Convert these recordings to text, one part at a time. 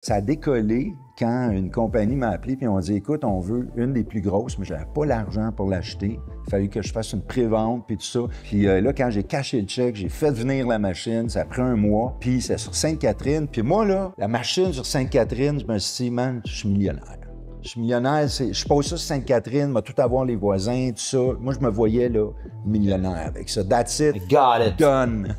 Ça a décollé quand une compagnie m'a appelé et on dit « Écoute, on veut une des plus grosses, mais j'avais pas l'argent pour l'acheter. Il fallait que je fasse une pré-vente puis tout ça. » Puis là, quand j'ai caché le chèque, j'ai fait venir la machine. Ça a pris un mois. Puis c'est sur Sainte-Catherine. Puis moi, là, la machine sur Sainte-Catherine, je me suis dit « Man, je suis millionnaire. Je suis millionnaire, je pose ça sur Sainte-Catherine, va tout avoir les voisins, tout ça. » Moi, je me voyais, là, millionnaire avec ça. That's it. Got it. Done.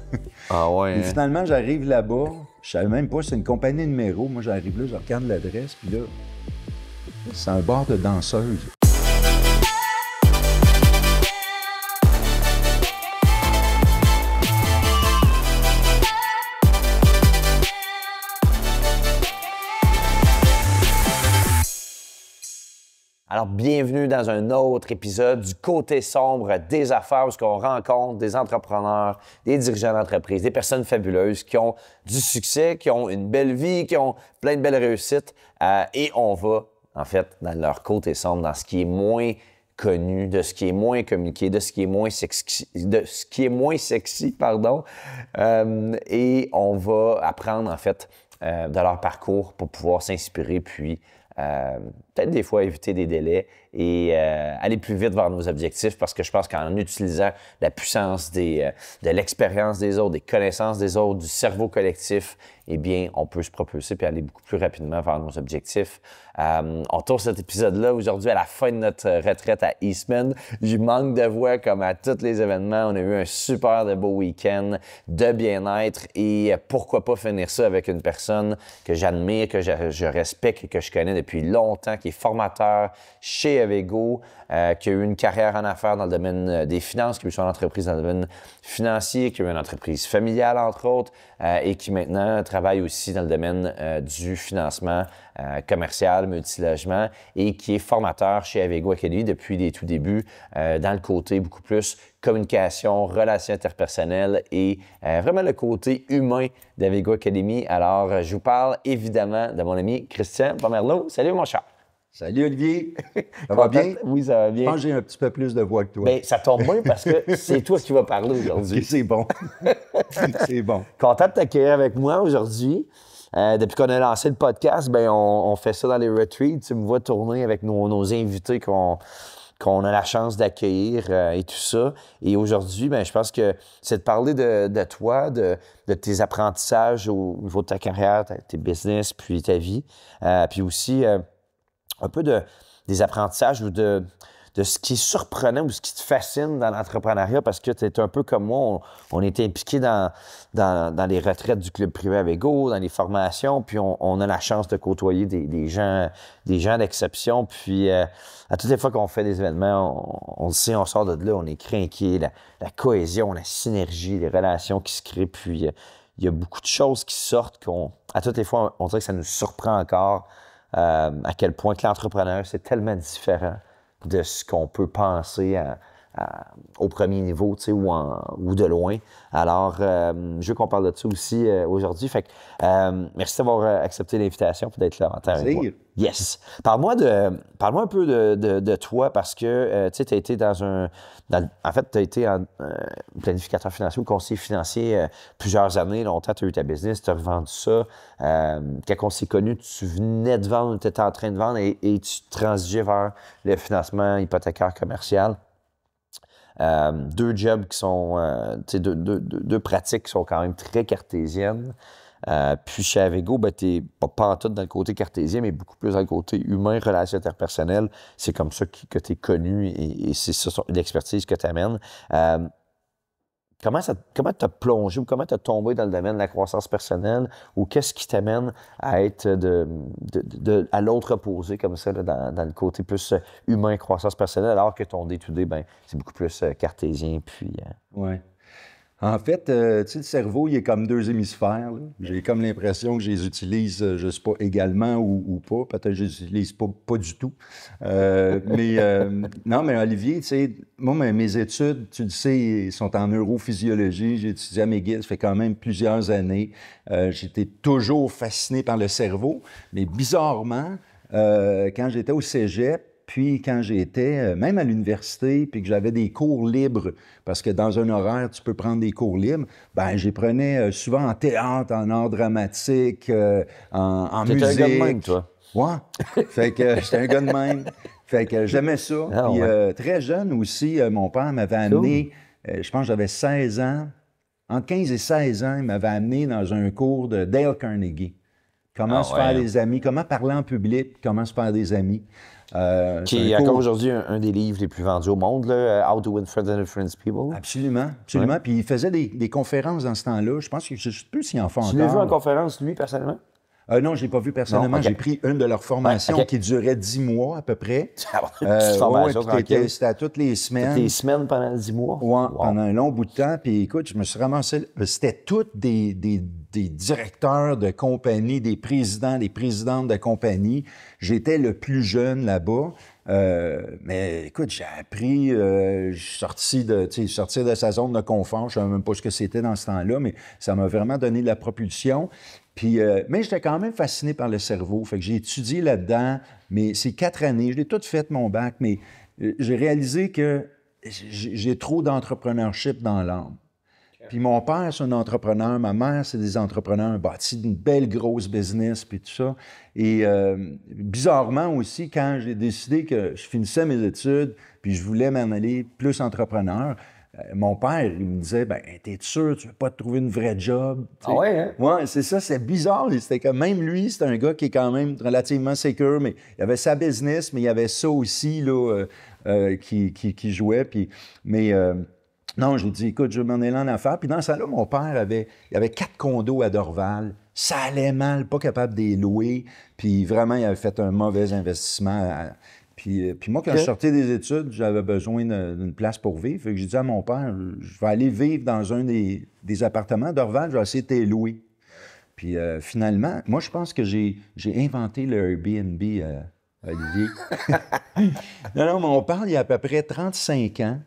Ah ouais. Et finalement, j'arrive là-bas. Je savais même pas, c'est une compagnie de numéro. Moi, j'arrive là, je regarde l'adresse, puis là, c'est un bar de danseuse. Alors, bienvenue dans un autre épisode du côté sombre des affaires où on rencontre des entrepreneurs, des dirigeants d'entreprise, des personnes fabuleuses qui ont du succès, qui ont une belle vie, qui ont plein de belles réussites. Et on va, en fait, dans leur côté sombre, dans ce qui est moins connu, de ce qui est moins communiqué, de ce qui est moins sexy, pardon. Et on va apprendre, en fait, de leur parcours pour pouvoir s'inspirer, puis peut-être des fois éviter des délais et aller plus vite vers nos objectifs, parce que je pense qu'en utilisant la puissance de l'expérience des autres, des connaissances des autres, du cerveau collectif, eh bien, on peut se propulser puis aller beaucoup plus rapidement vers nos objectifs. On tourne cet épisode-là aujourd'hui à la fin de notre retraite à Eastman. Je manque de voix comme à tous les événements. On a eu un super de beau week-end de bien-être et pourquoi pas finir ça avec une personne que j'admire, que je respecte et que je connais depuis longtemps, qui est formateur chez Avego, qui a eu une carrière en affaires dans le domaine des finances, qui a eu son entreprise dans le domaine financier, qui a eu une entreprise familiale, entre autres, et qui maintenant travaille aussi dans le domaine du financement commercial, multilogement, et qui est formateur chez Avego Academy depuis les tout débuts, dans le côté beaucoup plus communication, relations interpersonnelles et vraiment le côté humain d'Avego Academy. Alors, je vous parle évidemment de mon ami Christian Pomerleau. Salut mon cher! Salut Olivier! Ça va bien? Oui, ça va bien. Je pense que j'ai un petit peu plus de voix que toi. Bien, ça tombe bien parce que c'est toi qui vas parler aujourd'hui. Okay, c'est bon. C'est bon. Content de t'accueillir avec moi aujourd'hui. Depuis qu'on a lancé le podcast, bien, on fait ça dans les retreats. Tu me vois tourner avec nos invités qu'on a la chance d'accueillir et tout ça. Et aujourd'hui, bien, je pense que c'est de parler de toi, de tes apprentissages au niveau de ta carrière, tes business, puis ta vie. Puis aussi un peu des apprentissages ou de ce qui est surprenant ou ce qui te fascine dans l'entrepreneuriat, parce que tu es un peu comme moi, on est impliqué dans les retraites du Club privé Avego, dans les formations, puis on a la chance de côtoyer des gens d'exception. Puis à toutes les fois qu'on fait des événements, on sait, on sort de là, on est crinqué, la cohésion, la synergie, les relations qui se créent, puis il y a beaucoup de choses qui sortent à toutes les fois, on dirait que ça nous surprend encore à quel point que l'entrepreneur, c'est tellement différent de ce qu'on peut penser au premier niveau, tu sais, ou de loin. Alors, je veux qu'on parle de ça aussi aujourd'hui. Fait que merci d'avoir accepté l'invitation et d'être là en temps et moi. Yes. Parle-moi un peu de toi, parce que tu sais, tu as été en fait, tu as été planificateur financier ou conseiller financier plusieurs années. Longtemps, tu as eu ta business, tu as revendu ça. Quand on s'est connus, tu venais de vendre, tu étais en train de vendre et tu transigeais vers le financement hypothécaire commercial. Deux jobs qui sont, deux pratiques qui sont quand même très cartésiennes. Puis chez Avego, ben, tu n'es pas en tout dans le côté cartésien, mais beaucoup plus dans le côté humain, relations interpersonnelles. C'est comme ça que tu es connu et c'est ça l'expertise que tu amènes. Comment tu as plongé ou comment tu as tombé dans le domaine de la croissance personnelle, ou qu'est-ce qui t'amène à être à l'autre opposé comme ça, là, dans le côté plus humain, croissance personnelle, alors que ton day-to-day, ben, c'est beaucoup plus cartésien. Puis, Ouais. En fait, tu sais, le cerveau, il est comme deux hémisphères, là. J'ai comme l'impression que je les utilise, je ne sais pas, également ou pas. Peut-être que je les utilise pas du tout. Non, mais Olivier, tu sais, moi, mes études, tu le sais, sont en neurophysiologie. J'ai étudié à McGill, ça fait quand même plusieurs années. J'étais toujours fasciné par le cerveau. Mais bizarrement, quand j'étais au cégep, Puis quand j'étais, même à l'université, puis que j'avais des cours libres, parce que dans un horaire, tu peux prendre des cours libres, ben j'y prenais souvent en théâtre, en art dramatique, en musique. T'étais un gars de même, toi. Ouais. Fait que j'étais un gars de même. Fait que j'aimais ça. Ah, Puis ouais. très jeune aussi, mon père m'avait amené, je pense que j'avais 16 ans, entre 15 et 16 ans, il m'avait amené dans un cours de Dale Carnegie. Comment se faire des amis, comment parler en public, comment se faire des amis. Qui est encore aujourd'hui un des livres les plus vendus au monde, là, How to Win Friends and Influence People. Absolument, absolument. Ouais. Puis il faisait des conférences dans ce temps-là. Je pense que je ne sais plus s'il en fait encore. Tu l'as vu en conférence, lui, personnellement? Non, je ne l'ai pas vu personnellement. Non, okay. J'ai pris une de leurs formations qui durait 10 mois à peu près. C'était à toutes les semaines. Toutes les semaines pendant 10 mois? Oui, wow. Pendant un long bout de temps. Puis écoute, je me suis ramassé... C'était tous des directeurs de compagnie, des présidents, des présidentes de compagnie. J'étais le plus jeune là-bas. Mais écoute, j'ai appris, je suis sorti de sa zone de confort. Je ne savais même pas ce que c'était dans ce temps-là, mais ça m'a vraiment donné de la propulsion. Puis, mais j'étais quand même fasciné par le cerveau. Fait que j'ai étudié là-dedans, mais c'est 4 années. Je l'ai tout fait, mon bac, mais j'ai réalisé que j'ai trop d'entrepreneurship dans l'âme. Puis mon père, c'est un entrepreneur. Ma mère, c'est des entrepreneurs. Bâti une belle grosse business, puis tout ça. Et bizarrement aussi, quand j'ai décidé que je finissais mes études, puis je voulais m'en aller plus entrepreneur, mon père, il me disait, ben, t'es sûr, tu veux pas te trouver une vraie job? Ah ouais, hein? Ouais, c'est ça, c'est bizarre. C'était que même lui, c'est un gars qui est quand même relativement sécure, mais il avait sa business, mais il y avait ça aussi, là, qui jouait. Puis, mais non, j'ai dit, écoute, je vais m'en aller en affaires. Puis dans ça, là, mon père il avait 4 condos à Dorval. Ça allait mal, pas capable de les louer. Puis vraiment, il avait fait un mauvais investissement. Puis moi, quand je sortais des études, j'avais besoin d'une place pour vivre. Fait que j'ai dit à mon père, je vais aller vivre dans un des appartements d'Orval, je vais essayer de les louer. Puis finalement, moi, je pense que j'ai inventé le Airbnb, Olivier. Non, mais on parle il y a à peu près 35 ans.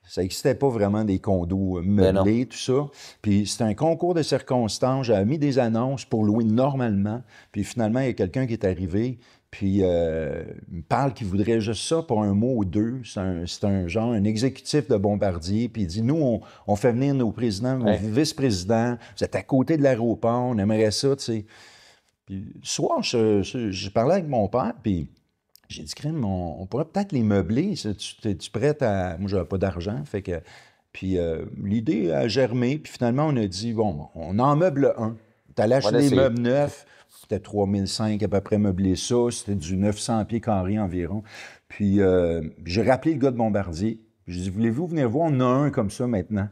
Ça n'existait pas vraiment des condos meublés, tout ça. Puis c'était un concours de circonstances. J'avais mis des annonces pour louer normalement. Puis finalement, il y a quelqu'un qui est arrivé. Puis il me parle qu'il voudrait juste ça pour un mois ou deux. C'est un exécutif de Bombardier. Puis il dit, nous, on fait venir nos présidents, nos vice-présidents. Vous êtes à côté de l'aéroport, on aimerait ça, tu sais. Puis le soir, je parlais avec mon père, puis j'ai dit, crème, on pourrait peut-être les meubler. Es-tu prête à... Moi, j'avais pas d'argent, fait que... Puis l'idée a germé, puis finalement, on a dit, bon, on en meuble un. T'allais acheter des meubles neufs. C'était 3005 à peu près meublé ça. C'était du 900 pieds carrés environ. Puis j'ai rappelé le gars de Bombardier. J'ai dit, voulez-vous venir voir? On a un comme ça maintenant.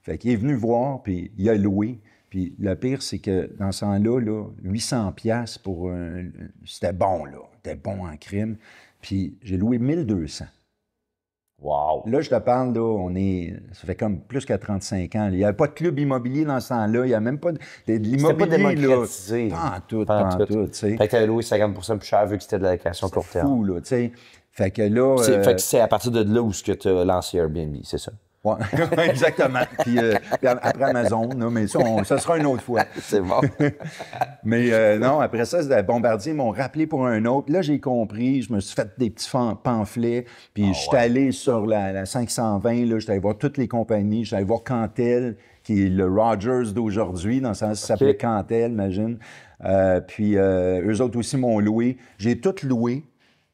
Fait qu'il est venu voir, puis il a loué. Puis le pire, c'est que dans ce temps-là, 800 pièces pour un... C'était bon, là. C'était bon en crime. Puis j'ai loué 1200. Wow! Là, je te parle, là, ça fait comme plus qu'à 35 ans. Il n'y avait pas de club immobilier dans ce temps-là. Il n'y a même pas de l'immobilier. C'était pas démocratisé. Pas en tout, tu sais. Fait que tu avais loué 50 plus cher vu que c'était de la location court terme. C'est fou, là, tu sais. Fait que là... Fait que c'est à partir de là où tu as lancé Airbnb, c'est ça? Oui, exactement. Puis après Amazon, là, mais ça sera une autre fois. C'est bon. Mais non, après ça, Bombardier m'ont rappelé pour un autre. Là, j'ai compris, je me suis fait des petits pamphlets, puis je suis allé sur la 520, là, j'étais allé voir toutes les compagnies, j'étais allé voir Cantel, qui est le Rogers d'aujourd'hui, dans le sens ça s'appelait Cantel, imagine. Puis eux autres aussi m'ont loué. J'ai tout loué,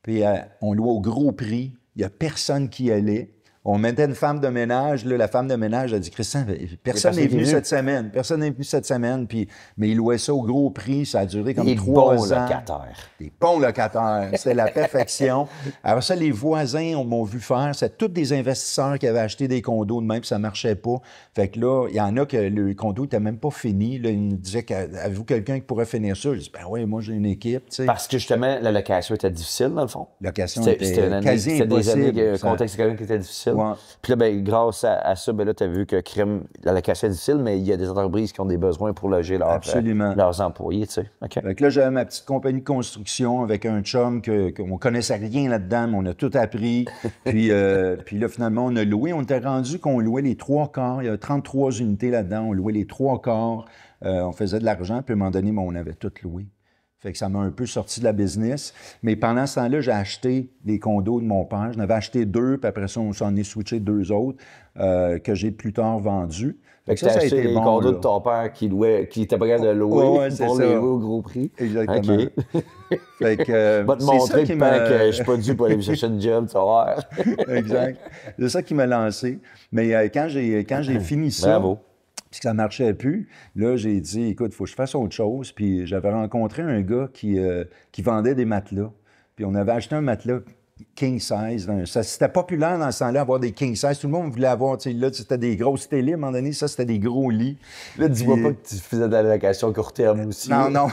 puis on louait au gros prix. Il n'y a personne qui y allait. On mettait une femme de ménage. Là, la femme de ménage a dit, Christian, personne n'est venu cette semaine. Personne n'est venu cette semaine. Puis, mais ils louaient ça au gros prix. Ça a duré comme 3 ans. Des bons locataires. C'était la perfection. Alors ça, les voisins m'ont vu faire. C'était tous des investisseurs qui avaient acheté des condos de même, puis ça ne marchait pas. Fait que là, il y en a que le condo n'était même pas fini. Là, ils nous disaient, avez-vous quelqu'un qui pourrait finir ça? Je dis, ben oui, moi, j'ai une équipe. T'sais. Parce que justement, la location était difficile, dans le fond. La location était quasi impossible. C'était des années que le contexte économique était difficile. Ouais. Puis là, ben, grâce à ça, ben là, tu as vu que la location est difficile, mais il y a des entreprises qui ont des besoins pour loger leurs employés, tu sais. Okay. Fait que là, j'avais ma petite compagnie de construction avec un chum qu'on connaissait rien là-dedans, mais on a tout appris. Puis là, finalement, on a loué. On était rendu qu'on louait les 3/4. Il y avait 33 unités là-dedans. On louait les 3/4. On faisait de l'argent, puis à un moment donné, on avait tout loué. Fait que ça m'a un peu sorti de la business. Mais pendant ce temps-là, j'ai acheté des condos de mon père. J'en avais acheté 2, puis après ça, on s'en est switché 2 autres que j'ai plus tard vendus. Fait que ça t'as a acheté été les bon, condos là. de ton père qui était pas capable de louer Ouais, c'est pour ça. les louer au gros prix. Exactement. OK. Fait que, Va te c'est ça montrer qui le m'a... temps que je suis pas dû pour aller me chercher une job, tu vas voir. Exact. C'est ça qui m'a lancé. Mais quand j'ai fini ça, Bravo. puis que ça marchait plus, là, j'ai dit, écoute, il faut que je fasse autre chose. Puis j'avais rencontré un gars qui vendait des matelas. Puis on avait acheté un matelas king size. C'était populaire dans ce temps-là, avoir des king size. Tout le monde voulait avoir, tu sais, là, c'était des grosses télés. À un moment donné, ça, c'était des gros lits. Là, dis-moi pas que tu faisais de la location court terme aussi. Non, non.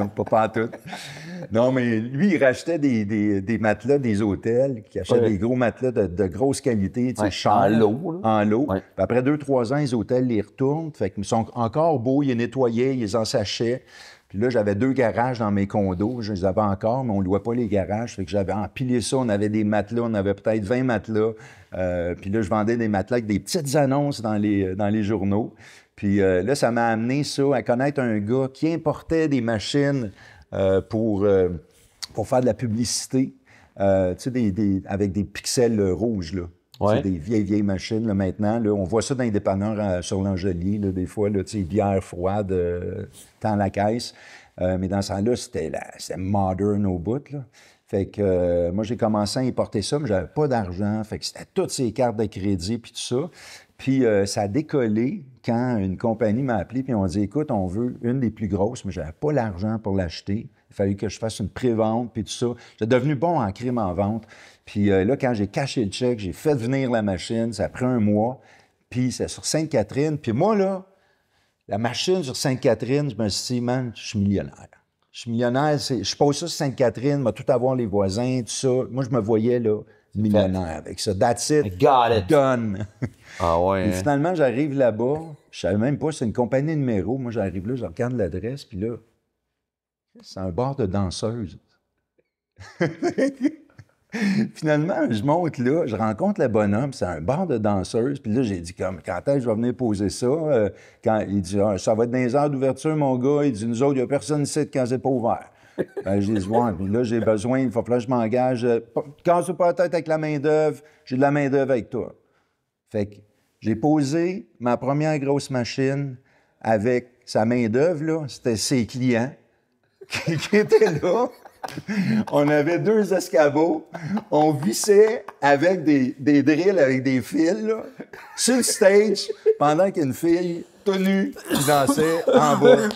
Pas tout. Non, mais lui, il rachetait des matelas des hôtels, qui achètent des gros matelas de grosse qualité, tu sais, chers. En lot. En lot. Ouais. Puis après 2-3 ans, les hôtels les retournent. Fait qu'ils sont encore beaux, ils les nettoyaient, ils les ensachaient. Puis là, j'avais 2 garages dans mes condos. Je les avais encore, mais on ne louait pas les garages. Fait que j'avais empilé ça. On avait des matelas. On avait peut-être 20 matelas. Puis là, je vendais des matelas avec des petites annonces dans les journaux. Puis là, ça m'a amené ça à connaître un gars qui importait des machines pour faire de la publicité. Tu sais, avec des pixels rouges, là. Ouais. C'est des vieilles machines, là, maintenant. Là, on voit ça dans les dépanneurs sur l'Angelier, là, des fois, là, tu sais, bière froide, dans la caisse. Mais dans ce temps-là, c'était modern au bout, là. Fait que moi, j'ai commencé à importer ça, mais j'avais pas d'argent. Fait que c'était toutes ces cartes de crédit, puis tout ça. Puis ça a décollé quand une compagnie m'a appelé, puis on dit, écoute, on veut une des plus grosses, mais j'avais pas l'argent pour l'acheter. Il fallait que je fasse une pré-vente, puis tout ça. J'étais devenu bon en crime en vente. Puis là, quand j'ai caché le chèque, j'ai fait venir la machine. Ça a pris 1 mois. Puis c'est sur Sainte-Catherine. Puis moi, là, la machine sur Sainte-Catherine, je me suis dit, man, je suis millionnaire. Je suis millionnaire. Je pose ça sur Sainte-Catherine, va tout avoir les voisins, tout ça. Moi, je me voyais, là, millionnaire avec ça. That's it. I got it. Done. Ah ouais. Et finalement, j'arrive là-bas. Je savais même pas, c'est une compagnie numéro. Moi, j'arrive là, je regarde l'adresse, puis là, c'est un bar de danseuses. Finalement, je monte là, je rencontre le bonhomme, c'est un bar de danseuses. Puis là, j'ai dit, quand est-ce que je vais venir poser ça? Il dit, ça va être dans les heures d'ouverture, mon gars. Il dit, nous autres, il n'y a personne ici quand c'est pas ouvert. J'ai dit, ouais, puis là, j'ai besoin, il faut que je m'engage. Casse pas la tête avec la main-d'œuvre, j'ai de la main-d'œuvre avec toi. Fait que j'ai posé ma première grosse machine avec sa main-d'œuvre, là. C'était ses clients qui étaient là. On avait 2 escabeaux. On vissait avec des drills, avec des fils, là, sur le stage, pendant qu'une fille, tout nue, qui dansait en bas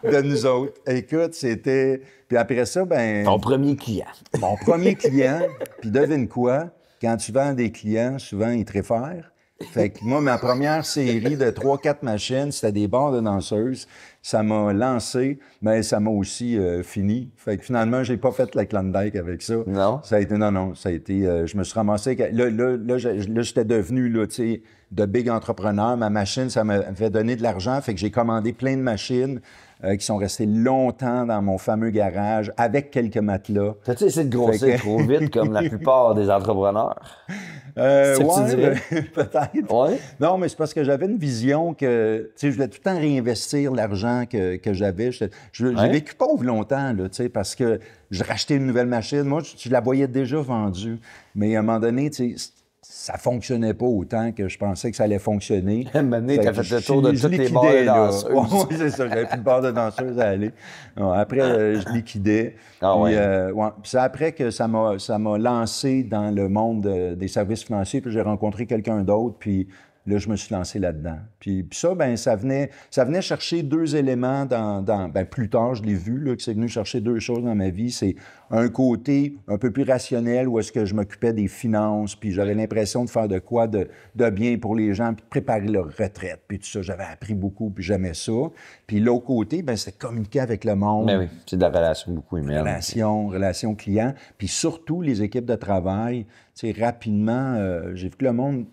de nous autres. Écoute, c'était... Puis après ça, ben... Ton premier client. Mon premier client, puis devine quoi? Quand tu vends des clients, souvent, ils te réfèrent. Fait que moi, ma première série de 3-4 machines, c'était des bars de danseuses. Ça m'a lancé, mais ça m'a aussi fini. Fait que finalement, j'ai pas fait la Klondike avec ça. Non? Ça a été, non, ça a été... je me suis ramassé... Là, j'étais devenu, là, tu sais, de big entrepreneur. Ma machine, ça m'avait donné de l'argent. Fait que j'ai commandé plein de machines qui sont restées longtemps dans mon fameux garage avec quelques matelas. T'as-tu essayé de grossir trop vite comme la plupart des entrepreneurs? Ouais, tu dirais? peut-être. Ouais? Non, mais c'est parce que j'avais une vision que, tu sais, je voulais tout le temps réinvestir l'argent que j'avais. J'ai vécu pauvre longtemps, là, tu sais, parce que je rachetais une nouvelle machine. Moi, je la voyais déjà vendue. Mais à un moment donné, tu sais, ça fonctionnait pas autant que je pensais que ça allait fonctionner. À un moment donné, t'as fait le tour de toutes les bars de danseuses. Oui, c'est ça. J'avais plus de bars de danseuses à aller. Non, après, je liquidais. Ah puis, ouais. ouais. Puis c'est après que ça m'a lancé dans le monde des services financiers. Puis j'ai rencontré quelqu'un d'autre. Puis là, je me suis lancé là-dedans. Puis ça, ben ça venait chercher 2 éléments ben plus tard, je l'ai vu, là, que c'est venu chercher 2 choses dans ma vie. C'est un côté un peu plus rationnel où est-ce que je m'occupais des finances, puis j'avais l'impression de faire de quoi de bien pour les gens, puis de préparer leur retraite, puis tout ça. J'avais appris beaucoup, puis j'aimais ça. Puis l'autre côté, ben c'était communiquer avec le monde. Ben oui, c'est de la relation beaucoup humaine. Relation client, puis surtout les équipes de travail. Tu sais, rapidement, j'ai vu que le monde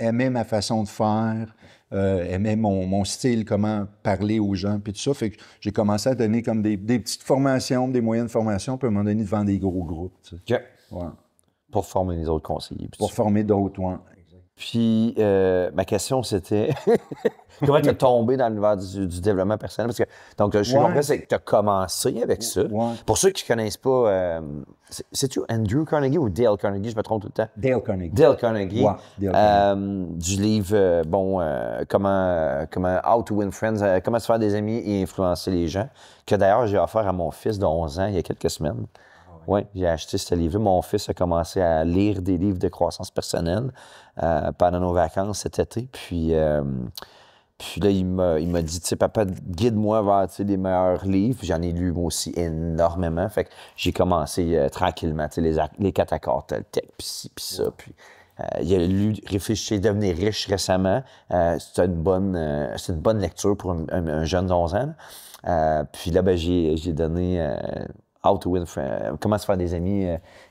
aimait ma façon de faire, aimait mon style, comment parler aux gens, puis tout ça. Fait que j'ai commencé à donner comme des petites formations, des moyennes formations, puis à un moment donné, devant des gros groupes. Tu sais. OK. Ouais. Pour former les autres conseillers. Pour former d'autres, ouais. Puis, ma question, c'était comment tu es tombé dans l'univers du développement personnel? Parce que, donc, je comprends, c'est que tu as commencé avec ça. Ouais. Pour ceux qui ne connaissent pas, c'est-tu Andrew Carnegie ou Dale Carnegie? Je me trompe tout le temps. Dale Carnegie. Dale Carnegie. Ouais, Dale Carnegie. Du livre, comment How to Win Friends, comment se faire des amis et influencer les gens, que d'ailleurs, j'ai offert à mon fils de 11 ans il y a quelques semaines. Oui, j'ai acheté ce livre. Mon fils a commencé à lire des livres de croissance personnelle pendant nos vacances cet été. Puis là, il m'a dit, tu sais, papa, guide-moi vers les meilleurs livres. J'en ai lu moi aussi énormément. Fait que j'ai commencé tranquillement, tu sais, les 4 accords, tech, puis ci, puis ça. Puis il a lu Réfléchir, devenir riche récemment. C'est une bonne lecture pour un jeune de 11 ans. Puis là, ben, j'ai donné How to Win Friends, comment se faire des amis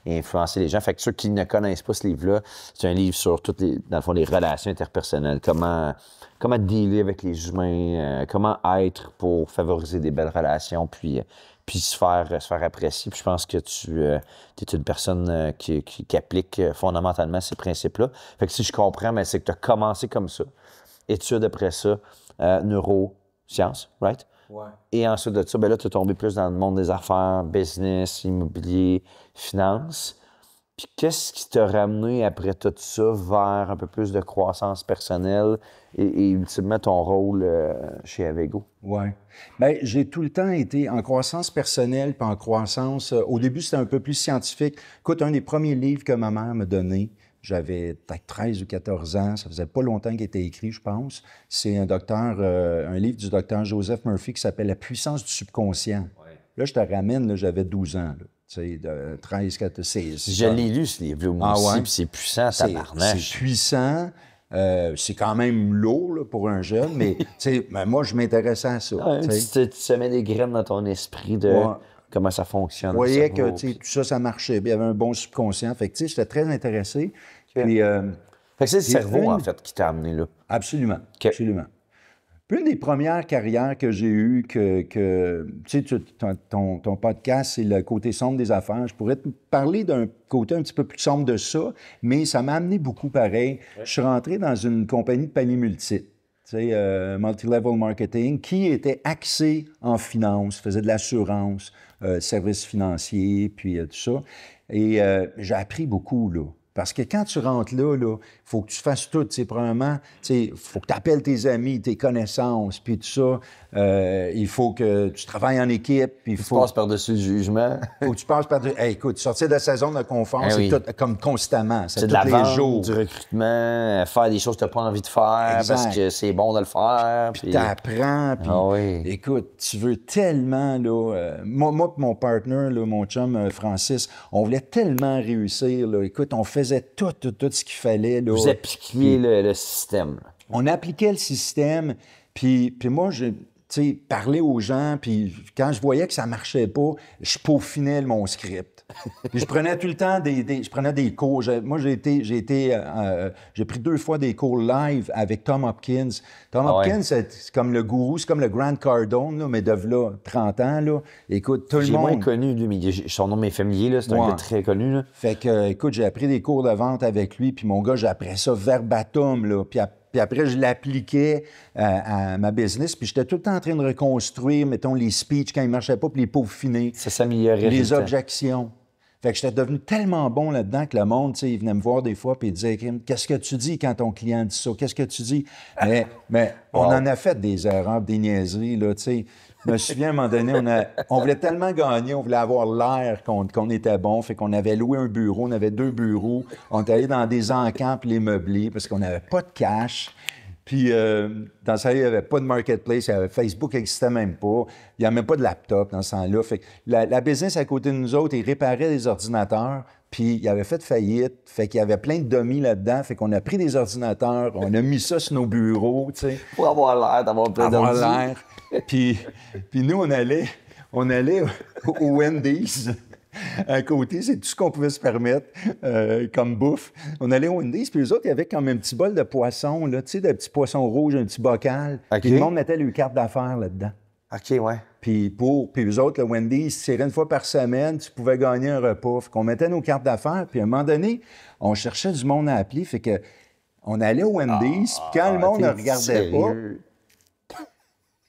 et influencer les gens. Fait que ceux qui ne connaissent pas ce livre-là, c'est un livre sur toutes dans le fond, les relations interpersonnelles, comment dealer avec les humains, comment être pour favoriser des belles relations, puis se faire apprécier. Puis je pense que tu es une personne qui applique fondamentalement ces principes-là. Fait que si je comprends, mais c'est que tu as commencé comme ça. Études après ça, neurosciences, right? Ouais. Et ensuite de ça, ben là, tu es tombé plus dans le monde des affaires, business, immobilier, finance. Puis qu'est-ce qui t'a ramené après tout ça vers un peu plus de croissance personnelle et ultimement ton rôle chez Avego? Oui. Bien, j'ai tout le temps été en croissance personnelle puis en croissance. Au début, c'était un peu plus scientifique. Écoute, un des premiers livres que ma mère m'a donné, j'avais peut-être 13 ou 14 ans, ça faisait pas longtemps qu'il était écrit, je pense. C'est un livre du docteur Joseph Murphy qui s'appelle « La puissance du subconscient ». Là, je te ramène, là, j'avais 12 ans, là, tu sais, de 13, 14, 16. Je l'ai lu, ce livre-là, moi aussi, puis c'est puissant, tabarnak. C'est puissant. C'est quand même lourd là, pour un jeune, mais moi, je m'intéressais à ça. Tu semais des graines dans ton esprit de comment ça fonctionne. Je voyais que tout ça marchait. Il y avait un bon subconscient. Fait que j'étais très intéressé. Puis, fait que c'est le cerveau, en fait, qui t'a amené là. Absolument. Okay. Absolument. Puis une des premières carrières que j'ai eues, ton podcast, c'est le côté sombre des affaires. Je pourrais te parler d'un côté un petit peu plus sombre de ça, mais ça m'a amené beaucoup pareil. Ouais. Je suis rentré dans une compagnie de paniers multiples, multi-level marketing, qui était axée en finance, faisait de l'assurance, services financiers, puis tout ça. Et j'ai appris beaucoup, là. Parce que quand tu rentres là, il faut que tu fasses tout. Premièrement, il faut que tu appelles tes amis, tes connaissances, puis tout ça. Il faut que tu travailles en équipe. Puis tu passes par-dessus le jugement. Il faut que tu passes par-dessus... Hey, écoute, sortir de la saison de confort, c'est tout, comme constamment. C'est de la vente, du recrutement, faire des choses que tu n'as pas envie de faire parce que c'est bon de le faire. Puis tu apprends. Puis, écoute, tu veux tellement... Là, moi et mon partner, là, mon chum Francis, on voulait tellement réussir. Là. Écoute, on faisait tout ce qu'il fallait. Là. Vous appliquiez le système. On appliquait le système. Puis moi, parler aux gens, puis quand je voyais que ça marchait pas, je peaufinais mon script. Puis je prenais tout le temps des cours. J'ai pris 2 fois des cours live avec Tom Hopkins. Tom Hopkins, c'est comme le gourou, c'est comme le Grant Cardone, là, mais de là, 30 ans, là. Écoute, tout le monde... J'ai moins connu, lui, mais son nom m'est familier, là. C'est un gars très connu, là. Fait que, écoute, j'ai appris des cours de vente avec lui, puis mon gars, j'ai appris ça verbatim, là. Puis après, je l'appliquais à ma business. Puis j'étais tout le temps en train de reconstruire, mettons, les speeches quand ils ne marchaient pas, puis les peaufiner. Ça s'améliorait. Les objections. Fait que j'étais devenu tellement bon là-dedans que le monde, il venait me voir des fois puis il disait « Qu'est-ce que tu dis quand ton client dit ça? Qu'est-ce que tu dis? » Mais on en a fait des erreurs, des niaiseries, là, tu sais. Je me souviens, à un moment donné, on voulait tellement gagner, on voulait avoir l'air qu'on était bon, fait qu'on avait loué un bureau, on avait 2 bureaux, on était allé dans des encamps puis les meublés parce qu'on n'avait pas de cash. Puis, dans ce temps-là, il n'y avait pas de marketplace, Facebook n'existait même pas, il n'y avait même pas de laptop dans ce temps-là. Fait que la business à côté de nous autres, ils réparaient des ordinateurs, puis ils avaient fait faillite, fait qu'il y avait plein de dummies là-dedans, fait qu'on a pris des ordinateurs, on a mis ça sur nos bureaux, tu sais. Pour avoir l'air d'avoir plein d'ordinateurs. Puis nous, on allait au Wendy's. À côté, c'est tout ce qu'on pouvait se permettre comme bouffe. On allait au Wendy's, puis eux autres, il y avait comme un petit bol de poisson, là, tu sais, des petits poissons rouges, un petit bocal. Okay. Puis le monde mettait leur carte d'affaires là-dedans. OK, ouais. Puis eux autres, le Wendy's, c'est une fois par semaine, tu pouvais gagner un repas. Fait qu'on mettait nos cartes d'affaires, puis à un moment donné, on cherchait du monde à appeler, fait que On allait au Wendy's, puis quand le monde ne regardait pas,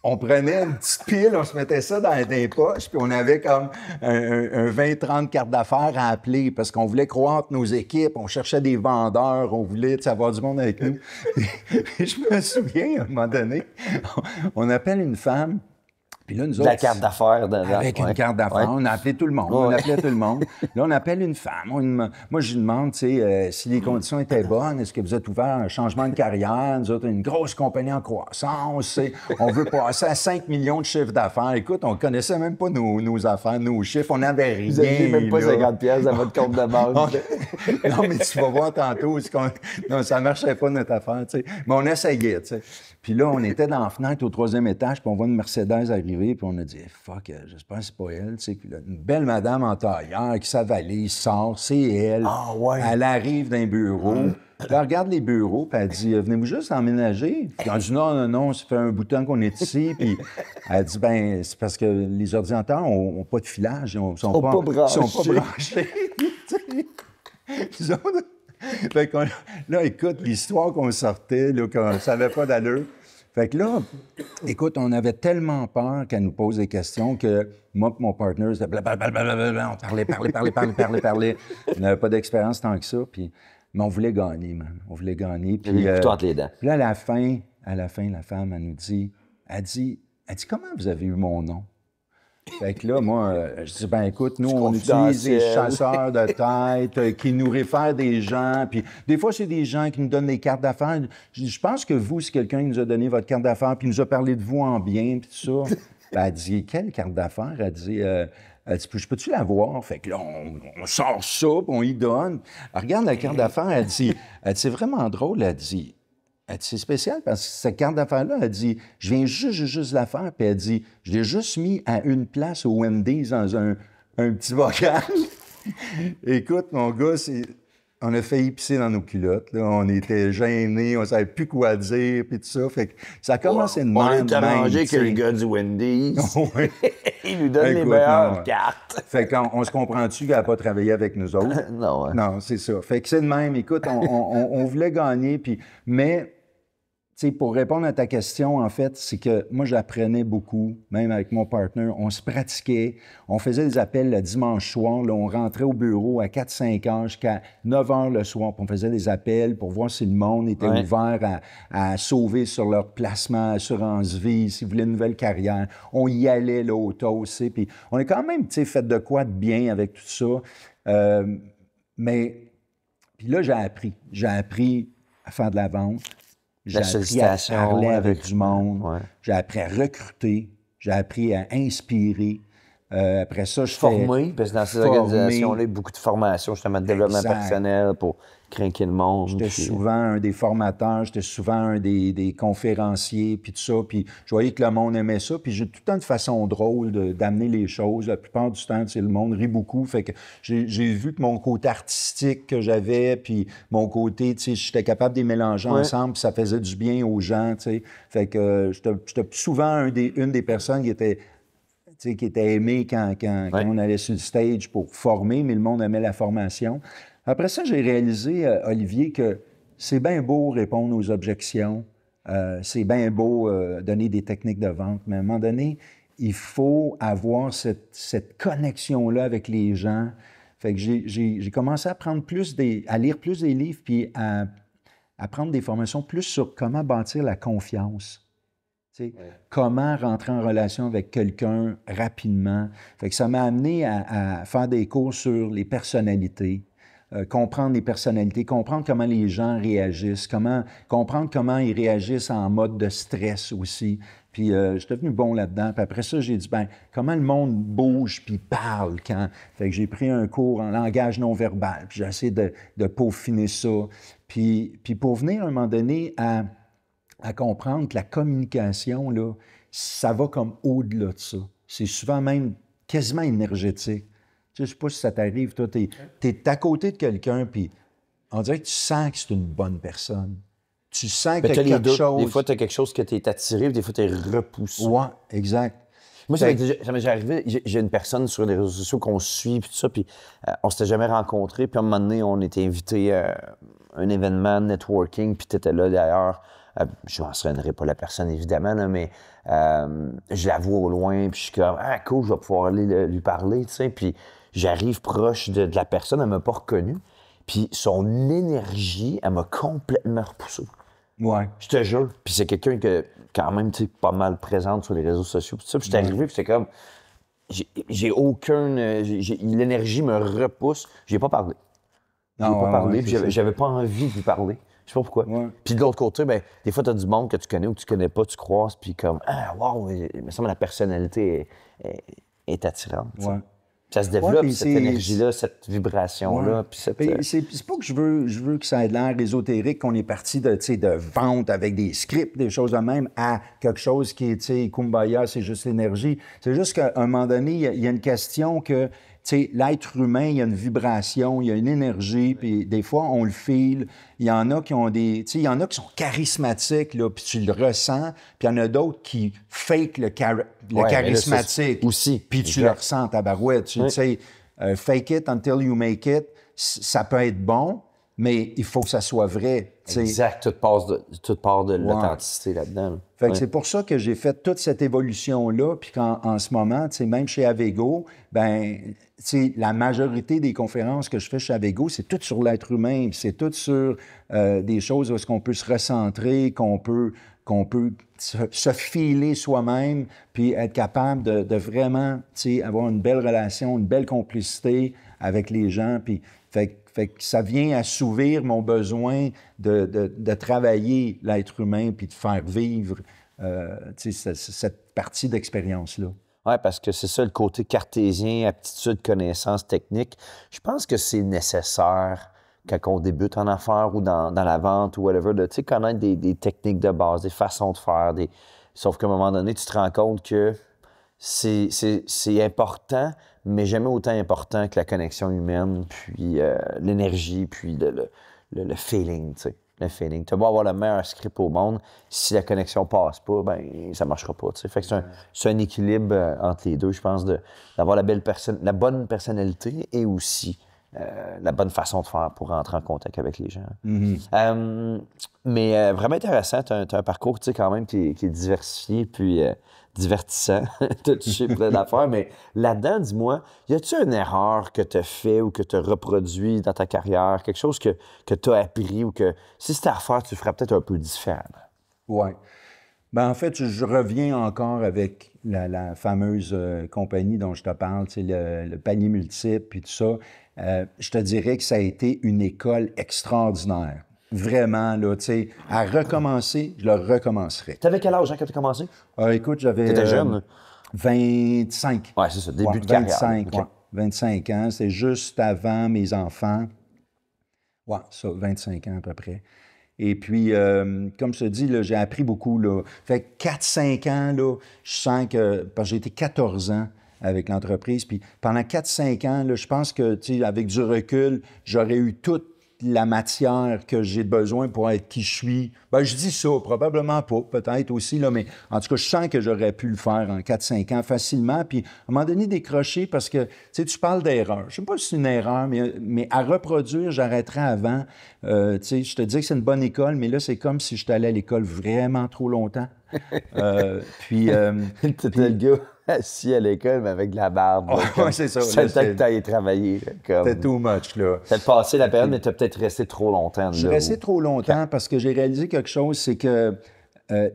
on prenait une petite pile, on se mettait ça dans les poches, puis on avait comme un 20-30 cartes d'affaires à appeler parce qu'on voulait croître nos équipes, on cherchait des vendeurs, on voulait avoir du monde avec nous. Et je me souviens, à un moment donné, on appelle une femme. Puis là, nous autres, la carte d'affaires. Avec une carte d'affaires, on a appelé tout le monde. On appelait tout le monde. Là, on appelle une femme. Moi, je lui demande, tu sais, si les conditions étaient bonnes, est-ce que vous êtes ouvert à un changement de carrière? Nous autres, une grosse compagnie en croissance. On veut passer à 5 millions de chiffres d'affaires. Écoute, on connaissait même pas nos affaires, nos chiffres. On n'avait rien. Vous n'aviez même pas 50 pièces dans votre compte de banque. Non, mais tu vas voir tantôt. Non, ça marchait pas, notre affaire, tu sais. Mais on essayait, tu sais. Puis là, on était dans la fenêtre au 3e étage, puis on voit une Mercedes arriver, puis on a dit fuck, j'espère que c'est pas elle, tu sais. Puis là, une belle madame en tailleur qui sa valise sort, c'est elle. Ah ouais. Elle arrive d'un bureau. Puis elle regarde les bureaux, puis elle dit venez-vous juste emménager? Puis on dit non, ça fait un bout de temps qu'on est ici. Puis elle dit ben c'est parce que les ordinateurs n'ont pas de filage, ils sont pas branchés. Fait que là, écoute, l'histoire qu'on sortait, là, qu'on savait pas d'allure. Fait que là, écoute, on avait tellement peur qu'elle nous pose des questions que moi et mon partner, c'était blablabla, on parlait. On n'avait pas d'expérience tant que ça, puis... Mais on voulait gagner, man. On voulait gagner. Puis, les couteaux entre les dents. Puis là, à la fin, la femme, elle dit, comment vous avez eu mon nom? Fait que là, moi, je dis, ben écoute, nous, on utilise des chasseurs de tête qui nous réfèrent des gens. Puis des fois, c'est des gens qui nous donnent des cartes d'affaires. Je pense que vous, c'est quelqu'un qui nous a donné votre carte d'affaires puis nous a parlé de vous en bien, puis tout ça. Ben, elle dit, quelle carte d'affaires? Elle dit, je peux-tu la voir? Fait que là, on sort ça, puis on y donne. Elle regarde la carte d'affaires, elle dit, c'est vraiment drôle, elle dit, c'est spécial parce que cette carte d'affaires-là, elle dit, je viens juste la faire, puis elle dit, je l'ai juste mis à une place au Wendy's dans un petit bocal. Écoute, mon gars, on a failli pisser dans nos culottes, là. On était gênés, on savait plus quoi dire, puis tout ça. Fait que ça a commencé de même. On est arrangé que le gars du Wendy's. Oui. Il nous donne les meilleures cartes. Fait qu'on se comprend-tu qu'elle n'a pas travaillé avec nous autres? Non, ouais. Non, c'est ça. Fait que c'est de même. Écoute, on voulait gagner, puis... Mais... Tu sais, pour répondre à ta question, en fait, c'est que moi, j'apprenais beaucoup, même avec mon partner. On se pratiquait. On faisait des appels le dimanche soir. Là, on rentrait au bureau à 4-5 heures jusqu'à 9 heures le soir. Puis on faisait des appels pour voir si le monde était ouvert à sauver sur leur placement, assurance vie, s'ils voulaient une nouvelle carrière. On y allait là, au taux aussi. Puis on est quand même, tu sais, fait de quoi de bien avec tout ça. Mais, puis là, j'ai appris à faire de la vente. J'ai appris à parler avec du monde. Ouais. J'ai appris à recruter. J'ai appris à inspirer. Après ça, je formé, parce que dans ces organisations-là, il y a beaucoup de formation, justement, de développement personnel pour craquer le monde. J'étais souvent un des formateurs, j'étais souvent un des conférenciers, puis tout ça. Puis je voyais que le monde aimait ça. Puis j'ai tout le temps de façon drôle d'amener les choses. La plupart du temps, le monde rit beaucoup. Fait que j'ai vu que mon côté artistique que j'avais, puis mon côté, tu sais, j'étais capable de les mélanger ensemble, puis ça faisait du bien aux gens, tu sais. Fait que j'étais souvent une des personnes qui était aimé quand on allait sur le stage pour former, mais le monde aimait la formation. Après ça, j'ai réalisé, Olivier, que c'est bien beau répondre aux objections, c'est bien beau donner des techniques de vente, mais à un moment donné, il faut avoir cette connexion-là avec les gens. Fait que j'ai commencé à à lire plus des livres, puis à prendre des formations plus sur comment bâtir la confiance. Comment rentrer en relation avec quelqu'un rapidement. Fait que ça m'a amené à faire des cours sur les personnalités, comprendre les personnalités, comprendre comment les gens réagissent, comprendre comment ils réagissent en mode de stress aussi. Puis je suis devenu bon là-dedans. Puis après ça, j'ai dit, comment le monde bouge puis parle quand... Fait que j'ai pris un cours en langage non verbal, puis j'ai essayé de peaufiner ça. Puis pour venir à un moment donné à comprendre que la communication, là, ça va comme au-delà de ça. C'est souvent même quasiment énergétique. Tu sais, je ne sais pas si ça t'arrive, toi, tu es à côté de quelqu'un, puis on dirait que tu sens que c'est une bonne personne. Tu sens que quelque chose... Des fois, tu as quelque chose que tu es attiré, puis des fois, tu es repoussé. Oui, exact. Moi, ça m'est arrivé, j'ai une personne sur les réseaux sociaux qu'on suit, puis tout ça, puis on s'était jamais rencontrés, puis à un moment donné, on était invité un événement de networking, puis tu étais là d'ailleurs. Je ne mentionnerai pas la personne, évidemment, là, mais je la vois au loin, puis je suis comme « Ah, cool, je vais pouvoir aller lui parler, tu sais. » Puis j'arrive proche de la personne, elle ne m'a pas reconnu. Puis son énergie, elle m'a complètement repoussé. Ouais. Je te jure. Puis c'est quelqu'un que, quand même, tu sais, pas mal présente sur les réseaux sociaux. Puis ça, puis j'étais arrivé, puis c'est comme... J'ai aucun... l'énergie me repousse. J'ai pas parlé. J'ai pas parlé, puis j'avais pas envie de lui parler. Je sais pas pourquoi. Ouais. Puis de l'autre côté, ben, des fois, tu as du monde que tu connais ou que tu connais pas, tu croises, puis comme, ah, wow, il me semble que la personnalité est attirante. Ouais. Ça se développe, puis cette énergie-là, cette vibration-là. Ouais. Puis cette... C'est pas que je veux que ça ait l'air ésotérique, qu'on est parti de vente avec des scripts, des choses de même, à quelque chose qui est, tu sais, kumbaya, c'est juste l'énergie. C'est juste qu'à un moment donné, il y a une question que, tu sais, l'être humain, il y a une vibration, il y a une énergie, puis des fois, on le file. Il y en a qui ont des... Tu sais, il y en a qui sont charismatiques, là, puis tu le ressens, puis il y en a d'autres qui fake le charismatique. Là, aussi. Puis tu le ressens, tabarouette. Tu sais, fake it until you make it, ça peut être bon, mais il faut que ça soit vrai. T'sais. Exact. Tout part de l'authenticité là-dedans. Là. Fait que c'est pour ça que j'ai fait toute cette évolution-là, puis qu'en ce moment, même chez Avego, ben, la majorité des conférences que je fais chez Avego, c'est tout sur l'être humain, puis c'est tout sur des choses où est-ce qu'on peut se recentrer, qu'on peut se filer soi-même, puis être capable de vraiment avoir une belle relation, une belle complicité avec les gens. Puis, fait que ça vient assouvir mon besoin de travailler l'être humain puis de faire vivre cette partie d'expérience-là. Oui, parce que c'est ça le côté cartésien, aptitude, connaissance, technique. Je pense que c'est nécessaire quand on débute en affaires ou dans la vente ou whatever, de connaître des techniques de base, des façons de faire. Sauf qu'à un moment donné, tu te rends compte que c'est important, mais jamais autant important que la connexion humaine, puis l'énergie, puis le feeling, tu sais. Le feeling. Tu vas avoir le meilleur script au monde. Si la connexion passe pas, ben ça marchera pas. T'sais. Fait que c'est un équilibre entre les deux, je pense, d'avoir la bonne personnalité et aussi la bonne façon de faire pour rentrer en contact avec les gens. Mm-hmm. Mais vraiment intéressant. Tu as un parcours quand même qui est diversifié puis divertissant. Tu as touché plein d'affaires. Mais là-dedans, dis-moi, y a-tu une erreur que tu as fait ou que tu as reproduit dans ta carrière? Quelque chose que tu as appris ou que si c'était à refaire, tu ferais peut-être un peu différemment? Oui. Ben, en fait, je reviens encore avec la fameuse compagnie dont je te parle, le panier multiple puis tout ça. Je te dirais que ça a été une école extraordinaire. Vraiment, là, tu sais, à recommencer, je le recommencerais. T'avais quel âge quand tu as commencé? Écoute, j'avais... T'étais jeune? 25. Oui, c'est ça, début de carrière. 25, okay. 25 ans, c'est juste avant mes enfants. Ouais, ça, 25 ans à peu près. Et puis, comme je te dis, là, j'ai appris beaucoup. Là. Fait que 4-5 ans, là, je sens que... Parce que j'ai été 14 ans avec l'entreprise. Puis pendant 4-5 ans, là, je pense que, tu sais, avec du recul, j'aurais eu toute la matière que j'ai besoin pour être qui je suis. Ben, je dis ça, probablement pas, peut-être aussi, là, mais en tout cas, je sens que j'aurais pu le faire en 4-5 ans facilement. Puis, à un moment donné, décrocher parce que, tu sais, tu parles d'erreur. Je sais pas si c'est une erreur, mais à reproduire, j'arrêterais avant. Tu sais, je te dis que c'est une bonne école, mais là, c'est comme si j'étais allé à l'école vraiment trop longtemps. Puis... T'étais le gars assis à l'école, mais avec de la barbe. Oui, c'est ça. C'est le temps que tu ailles travailler. C'était too much, là. T'as passé la période, mais tu as peut-être resté trop longtemps. Je suis resté trop longtemps parce que j'ai réalisé quelque chose, c'est que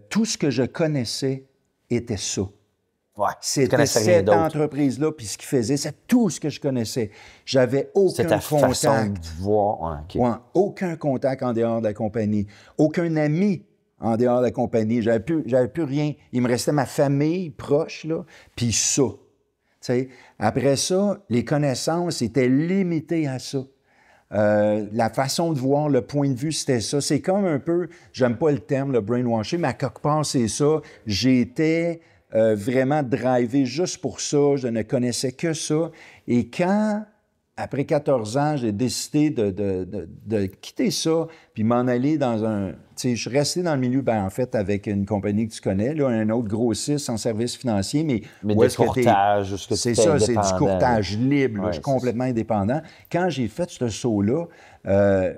tout ce que je connaissais était ça. Ouais, c'était cette entreprise-là, puis ce qu'ils faisaient, c'est tout ce que je connaissais. J'avais aucun contact. C'était ta façon de voir. Okay. Ouais, aucun contact en dehors de la compagnie. Aucun ami en dehors de la compagnie. J'avais plus rien. Il me restait ma famille proche, là, puis ça. T'sais. Après ça, les connaissances étaient limitées à ça. La façon de voir, le point de vue, c'était ça. C'est comme un peu, j'aime pas le terme, le brainwashing, mais à quelque part, c'est ça. J'étais vraiment drivé juste pour ça. Je ne connaissais que ça. Et quand, après 14 ans, j'ai décidé de quitter ça, puis m'en aller dans un... Tu sais, je suis resté dans le milieu, en fait, avec une compagnie que tu connais, là, un autre grossiste en services financiers, mais où de est-ce que courtage, est-ce que c'est tu es ça, c'est du indépendant? courtage libre, là, Ouais, je suis complètement indépendant. Quand j'ai fait ce saut-là,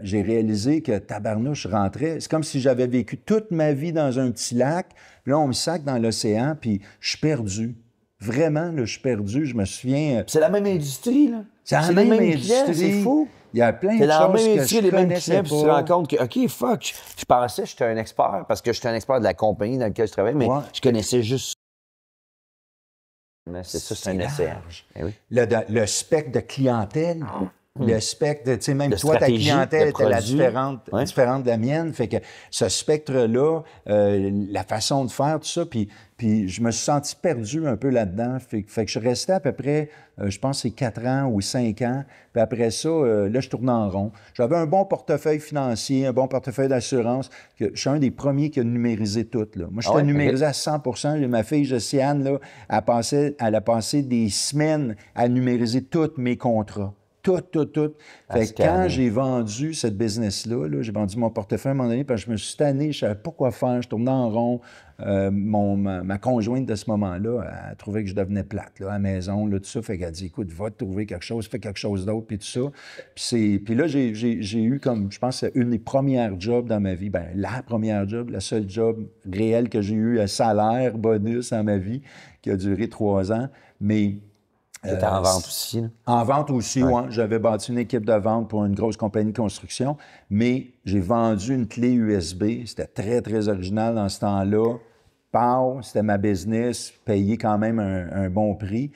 j'ai réalisé que tabarnouche, je rentrais. C'est comme si j'avais vécu toute ma vie dans un petit lac, puis là, on me sac dans l'océan, puis je suis perdu. Vraiment, là, je suis perdu. Je me souviens... C'est la même industrie, là. C'est la les même mêmes clients, industrie. c'est fou. Il y a plein C'est de dans la choses même que industrie, je les mêmes connaissais clients, puis tu te rends pas. compte que, OK, fuck, je pensais que j'étais un expert parce que j'étais un expert de la compagnie dans laquelle je travaillais, mais Ouais. je connaissais juste ça. C'est ça, c'est un essai. large. Eh oui. Le spectre de clientèle, le spectre, tu sais, même De toi, ta stratégie, clientèle de était produit. Ouais. différente de la mienne. Fait que ce spectre-là, la façon de faire, tout ça, puis je me suis senti perdu un peu là-dedans. Fait que je suis resté à peu près, je pense, c'est 4 ans ou 5 ans. Puis après ça, là, je tournais en rond. J'avais un bon portefeuille financier, un bon portefeuille d'assurance. Je suis un des premiers qui a numérisé tout. Là. Moi, j'étais numérisé à 100 %. Ma fille, Josiane, là, elle a passé des semaines à numériser tous mes contrats. Tout. Fait que quand j'ai vendu cette business-là, là, j'ai vendu mon portefeuille à un moment donné, parce que je me suis tanné, je ne savais pas quoi faire, je tournais en rond. Ma conjointe de ce moment-là, elle trouvait que je devenais plate, là, à la maison, là, tout ça. Fait qu'elle dit, écoute, va te trouver quelque chose, fais quelque chose d'autre, puis tout ça. Puis là, j'ai eu comme, je pense, une des premières jobs dans ma vie, la première job, la seule job réelle que j'ai eu, salaire, bonus dans ma vie, qui a duré 3 ans. Mais C'était en vente aussi. Là. En vente aussi, oui. J'avais bâti une équipe de vente pour une grosse compagnie de construction, mais j'ai vendu une clé USB. C'était très, très original dans ce temps-là. Pow, c'était ma business, payé quand même un bon prix,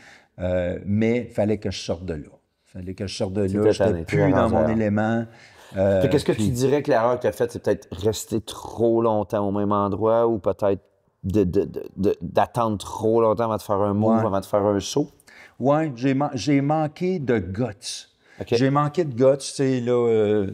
mais il fallait que je sorte de là. Je n'étais plus dans mon élément. Qu'est-ce que tu dirais que l'erreur que tu as faite, c'est peut-être rester trop longtemps au même endroit ou peut-être d'attendre trop longtemps avant de faire un move, avant de faire un saut? Oui, j'ai manqué de guts. Okay. J'ai manqué de guts, tu sais, là,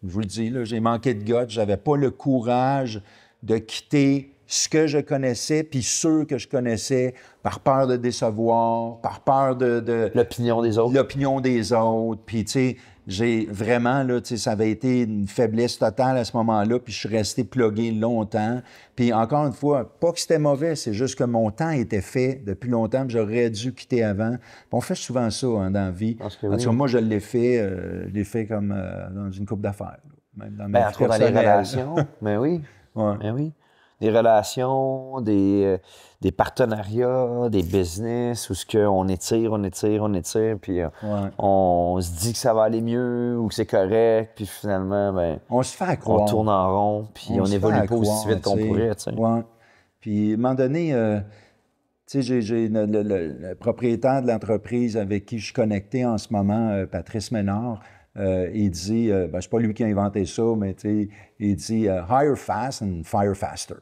je vous le dis, là, j'ai manqué de guts. J'avais pas le courage de quitter ce que je connaissais, puis ceux que je connaissais, par peur de décevoir, par peur de l'opinion des autres. L'opinion des autres, puis tu sais, j'ai vraiment, là, tu sais, ça avait été une faiblesse totale à ce moment-là, puis je suis resté plugué longtemps. Puis encore une fois, pas que c'était mauvais, c'est juste que mon temps était fait depuis longtemps, puis j'aurais dû quitter avant. Puis on fait souvent ça dans la vie. En tout cas, moi, je l'ai fait comme dans une couple d'affaires, même dans ma vie personnelle. Dans les relations, mais oui. Ouais. Mais oui. Des relations, des partenariats, des business où on étire, puis on se dit que ça va aller mieux ou que c'est correct, puis finalement, on se fait croire. On tourne en rond, puis on n'évolue pas aussi vite qu'on pourrait. Ouais. Puis à un moment donné, tu sais, j'ai le propriétaire de l'entreprise avec qui je suis connecté en ce moment, Patrice Ménard. Il dit, c'est pas lui qui a inventé ça, mais il dit hire fast and fire faster.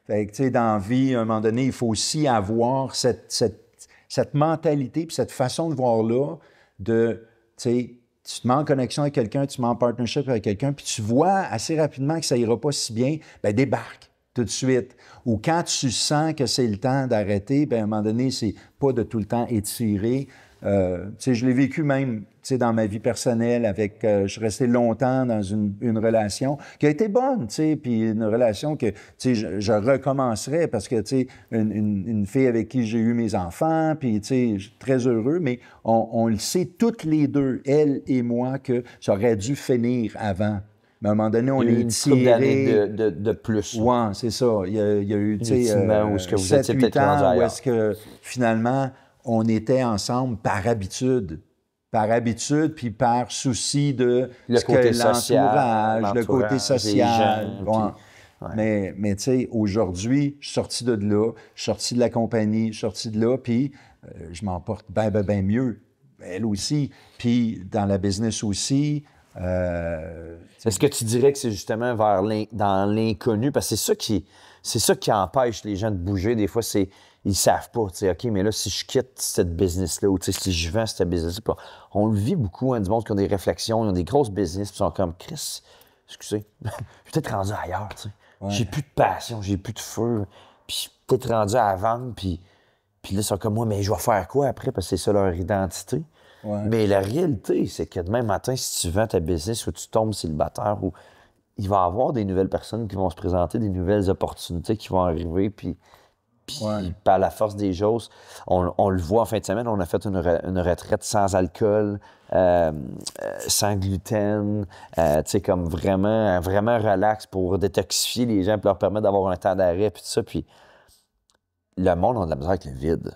Fait que, tu sais, dans la vie, à un moment donné, il faut aussi avoir cette mentalité puis cette façon de voir-là de, tu sais, tu te mets en connexion avec quelqu'un, tu te mets en partnership avec quelqu'un, puis tu vois assez rapidement que ça ira pas si bien, débarque tout de suite. Ou quand tu sens que c'est le temps d'arrêter, à un moment donné, c'est pas de tout le temps étirer. Je l'ai vécu même dans ma vie personnelle avec... je suis resté longtemps dans une relation qui a été bonne, puis une relation que je recommencerais parce que une fille avec qui j'ai eu mes enfants, puis je suis très heureux, mais on le sait toutes les deux, elle et moi, que ça aurait dû finir avant. Mais à un moment donné, on est tiré... de plus. Oui, c'est ça. Il y a eu 7-8 ans où est-ce que finalement... on était ensemble par habitude, puis par souci de le côté social, le côté social. Gens, Mais tu sais, aujourd'hui, je suis sorti de là, je suis sorti de la compagnie, je suis sorti de là, puis je m'en porte bien mieux. Elle aussi, puis dans la business aussi. Est-ce que tu dirais que c'est justement dans l'inconnu? Parce que c'est ça qui empêche les gens de bouger. Des fois, ils savent pas, tu sais, OK, mais là, si je quitte cette business-là ou si je vends cette business-là, on le vit beaucoup, du monde qui ont des réflexions, ils ont des grosses business, puis ils sont comme, Chris, excusez, je suis peut-être rendu ailleurs, tu sais. Ouais. J'ai plus de passion, j'ai plus de feu, puis je suis peut-être rendu à vendre, puis là, ils sont comme moi, mais je vais faire quoi après, parce que c'est ça leur identité. Ouais. Mais la réalité, c'est que demain matin, si tu vends ta business ou tu tombes célibataire, ou il va y avoir des nouvelles personnes qui vont se présenter, des nouvelles opportunités qui vont arriver, puis par la force des choses, on le voit en fin de semaine, on a fait une retraite sans alcool, sans gluten, tu sais, comme vraiment relax pour détoxifier les gens, pour leur permettre d'avoir un temps d'arrêt, puis tout ça. Puis le monde a de la misère avec le vide.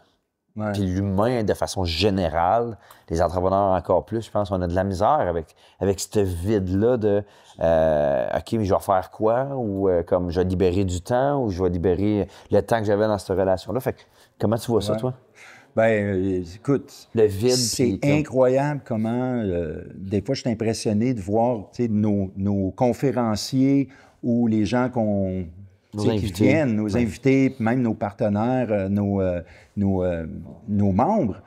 Ouais. Puis l'humain, de façon générale, les entrepreneurs encore plus, je pense qu'on a de la misère avec ce vide-là de OK, mais je vais faire quoi? Ou comme je vais libérer du temps, ou je vais libérer le temps que j'avais dans cette relation-là. Fait que, comment tu vois ça, toi? Ben, écoute, le vide, c'est puis incroyable comment, des fois, je suis impressionné de voir nos conférenciers ou les gens qui viennent, nos invités, même nos partenaires, nos membres,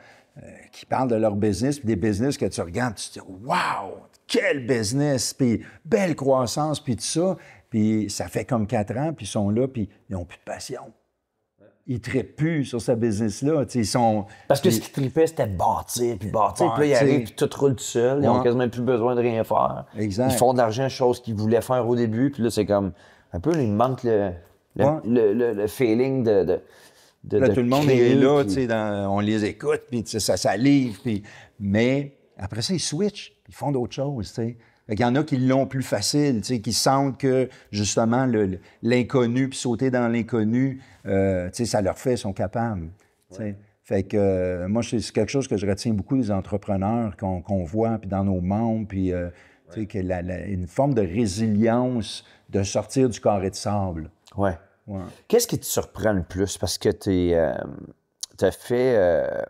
qui parlent de leur business, puis des business que tu regardes, tu te dis « Wow! Quel business! » Puis belle croissance, puis tout ça. Puis ça fait comme 4 ans, puis ils sont là, puis ils n'ont plus de passion. Ils ne trippent plus sur ce business-là. Parce que ce qu'ils trippaient, c'était bâtir, puis là, ils arrivent, puis tout roule tout seul. Ils n'ont quasiment plus besoin de rien faire. Exact. Ils font de l'argent, chose qu'ils voulaient faire au début, puis là, c'est comme un peu, il manque le feeling de là, tout le monde créer, est là, puis... on les écoute, puis ça livre, mais après ça, ils switchent, puis ils font d'autres choses, t'sais. Il y en a qui l'ont plus facile, qui sentent que, justement, l'inconnu, puis sauter dans l'inconnu, ça leur fait, ils sont capables. Ouais. Fait que moi, c'est quelque chose que je retiens beaucoup des entrepreneurs qu'on voit, puis dans nos membres, puis une forme de résilience de sortir du carré de sable. Ouais. Qu'est-ce qui te surprend le plus? Parce que tu as fait... je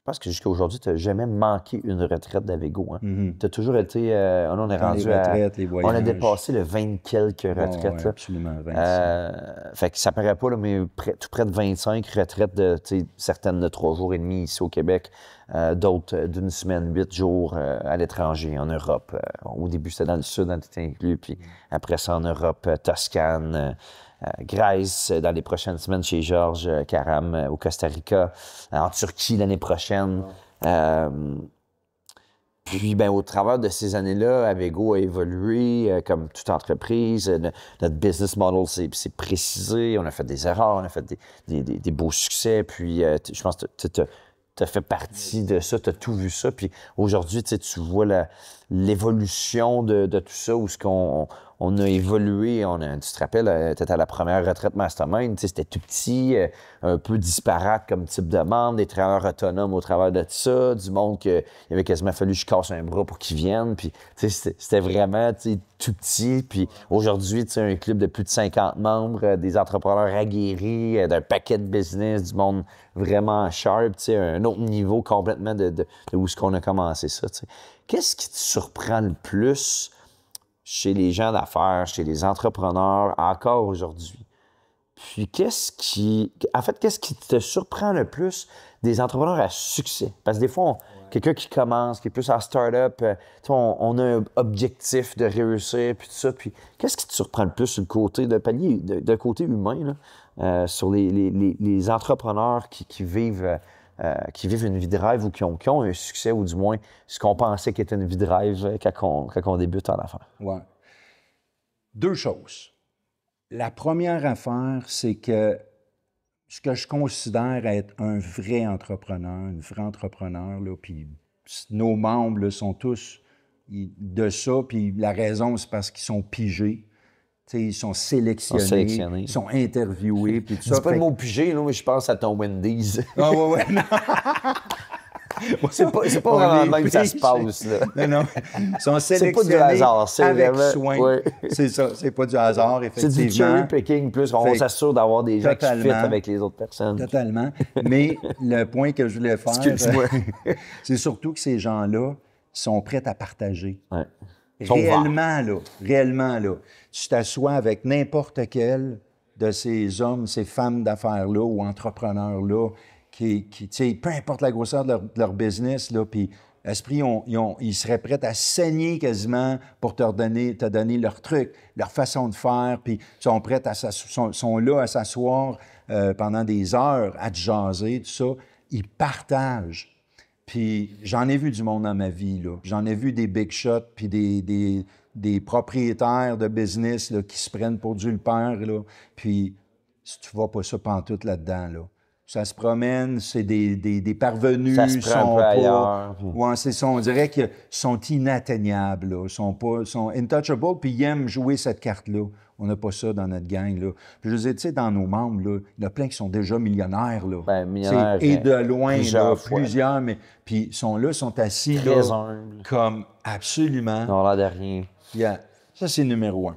pense que jusqu'à aujourd'hui, tu n'as jamais manqué une retraite d'Avego. Hein? Mm-hmm. Tu as toujours été... on est rendu les voyages. On a dépassé le 20 quelques retraites. Ouais, absolument, 25. Fait que ça paraît pas, là, mais tout près de 25 retraites, certaines de 3 jours et demi ici au Québec, d'autres d'une semaine, 8 jours à l'étranger, en Europe. Au début, c'était dans le sud, dans tout inclus, puis après ça, en Europe, Toscane... Grèce dans les prochaines semaines chez Georges Karam au Costa Rica, en Turquie l'année prochaine. Puis, au travers de ces années-là, Avego a évolué comme toute entreprise. Notre business model s'est précisé. On a fait des erreurs, on a fait des beaux succès. Puis, je pense que tu as fait partie de ça, tu as tout vu ça. Puis aujourd'hui, tu vois l'évolution de tout ça, où on a évolué, tu te rappelles, peut-être à la première retraite Mastermind, c'était tout petit, un peu disparate comme type de membre, des travailleurs autonomes au travers de ça, du monde qu'il avait quasiment fallu que je casse un bras pour qu'ils viennent, puis c'était vraiment tout petit, puis aujourd'hui, un club de plus de 50 membres, des entrepreneurs aguerris, d'un paquet de business, du monde vraiment sharp, un autre niveau complètement de où est-ce qu'on a commencé ça. T'sais. Qu'est-ce qui te surprend le plus chez les gens d'affaires, chez les entrepreneurs, encore aujourd'hui? Puis qu'est-ce qui te surprend le plus des entrepreneurs à succès? Parce que des fois, quelqu'un qui commence, qui est plus en start-up, on a un objectif de réussir, puis tout ça. Puis qu'est-ce qui te surprend le plus sur le côté de palier, de côté humain, là, sur les entrepreneurs qui vivent une vie de rêve ou qui ont un succès, ou du moins ce qu'on pensait qu'était une vie de rêve quand on débute en affaires? Oui. 2 choses. La première affaire, c'est que ce que je considère être un vrai entrepreneur, une vraie entrepreneur, là, puis nos membres là, sont tous de ça, puis la raison, c'est parce qu'ils sont pigés. T'sais, ils sont sélectionnés, ils sont interviewés, puis tout ça. C'est pas le mot pigé, là, mais je pense à ton Wendy's. Ah ouais. C'est pas vraiment même que ça se passe, là. Non. Ils sont sélectionnés c'est pas du hasard, c'est avec vraiment... soin. Ouais. C'est ça, c'est pas du hasard, effectivement. C'est du cherry picking, plus on s'assure d'avoir des gens qui fit avec les autres personnes. Totalement. Mais le point que je voulais faire, c'est surtout que ces gens-là sont prêts à partager. Ouais. Réellement, là. Tu t'assois avec n'importe quel de ces hommes, ces femmes d'affaires-là ou entrepreneurs-là, qui tu sais, peu importe la grosseur de leur business, là, puis l'esprit, ils seraient prêts à saigner quasiment pour te donner leur truc, leur façon de faire, puis sont prêts sont là à s'asseoir pendant des heures, à te jaser, tout ça. Ils partagent. Puis j'en ai vu du monde dans ma vie, là. J'en ai vu des big shots, puis des propriétaires de business là, qui se prennent pour Dieu le Père, là. Puis si tu vois pas ça pantoute là-dedans, là. Ça se promène, c'est des parvenus. Ça se prend un peu ailleurs. Ouais, c'est ça. On dirait qu'ils sont inatteignables, là. Sont intouchables, puis ils aiment jouer cette carte-là. On n'a pas ça dans notre gang, là. Puis je veux dire, tu sais, dans nos membres, là, il y en a plein qui sont déjà millionnaires, là. Ben, millionnaires, et de loin, plusieurs, là, mais puis sont assis, très là, humbles. comme absolument. Non, là de rien. Yeah. Ça, c'est numéro 1.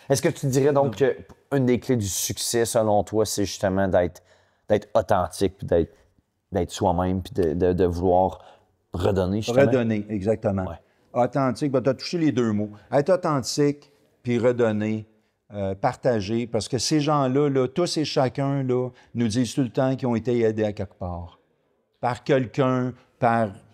Est-ce que tu dirais donc qu'une des clés du succès, selon toi, c'est justement d'être authentique, puis d'être soi-même, puis de vouloir redonner, justement? Redonner, exactement. Ouais. Authentique, ben, tu as touché les 2 mots. Être authentique, puis redonner, partager, parce que ces gens-là, là, tous et chacun, là, nous disent tout le temps qu'ils ont été aidés à quelque part. Par quelqu'un,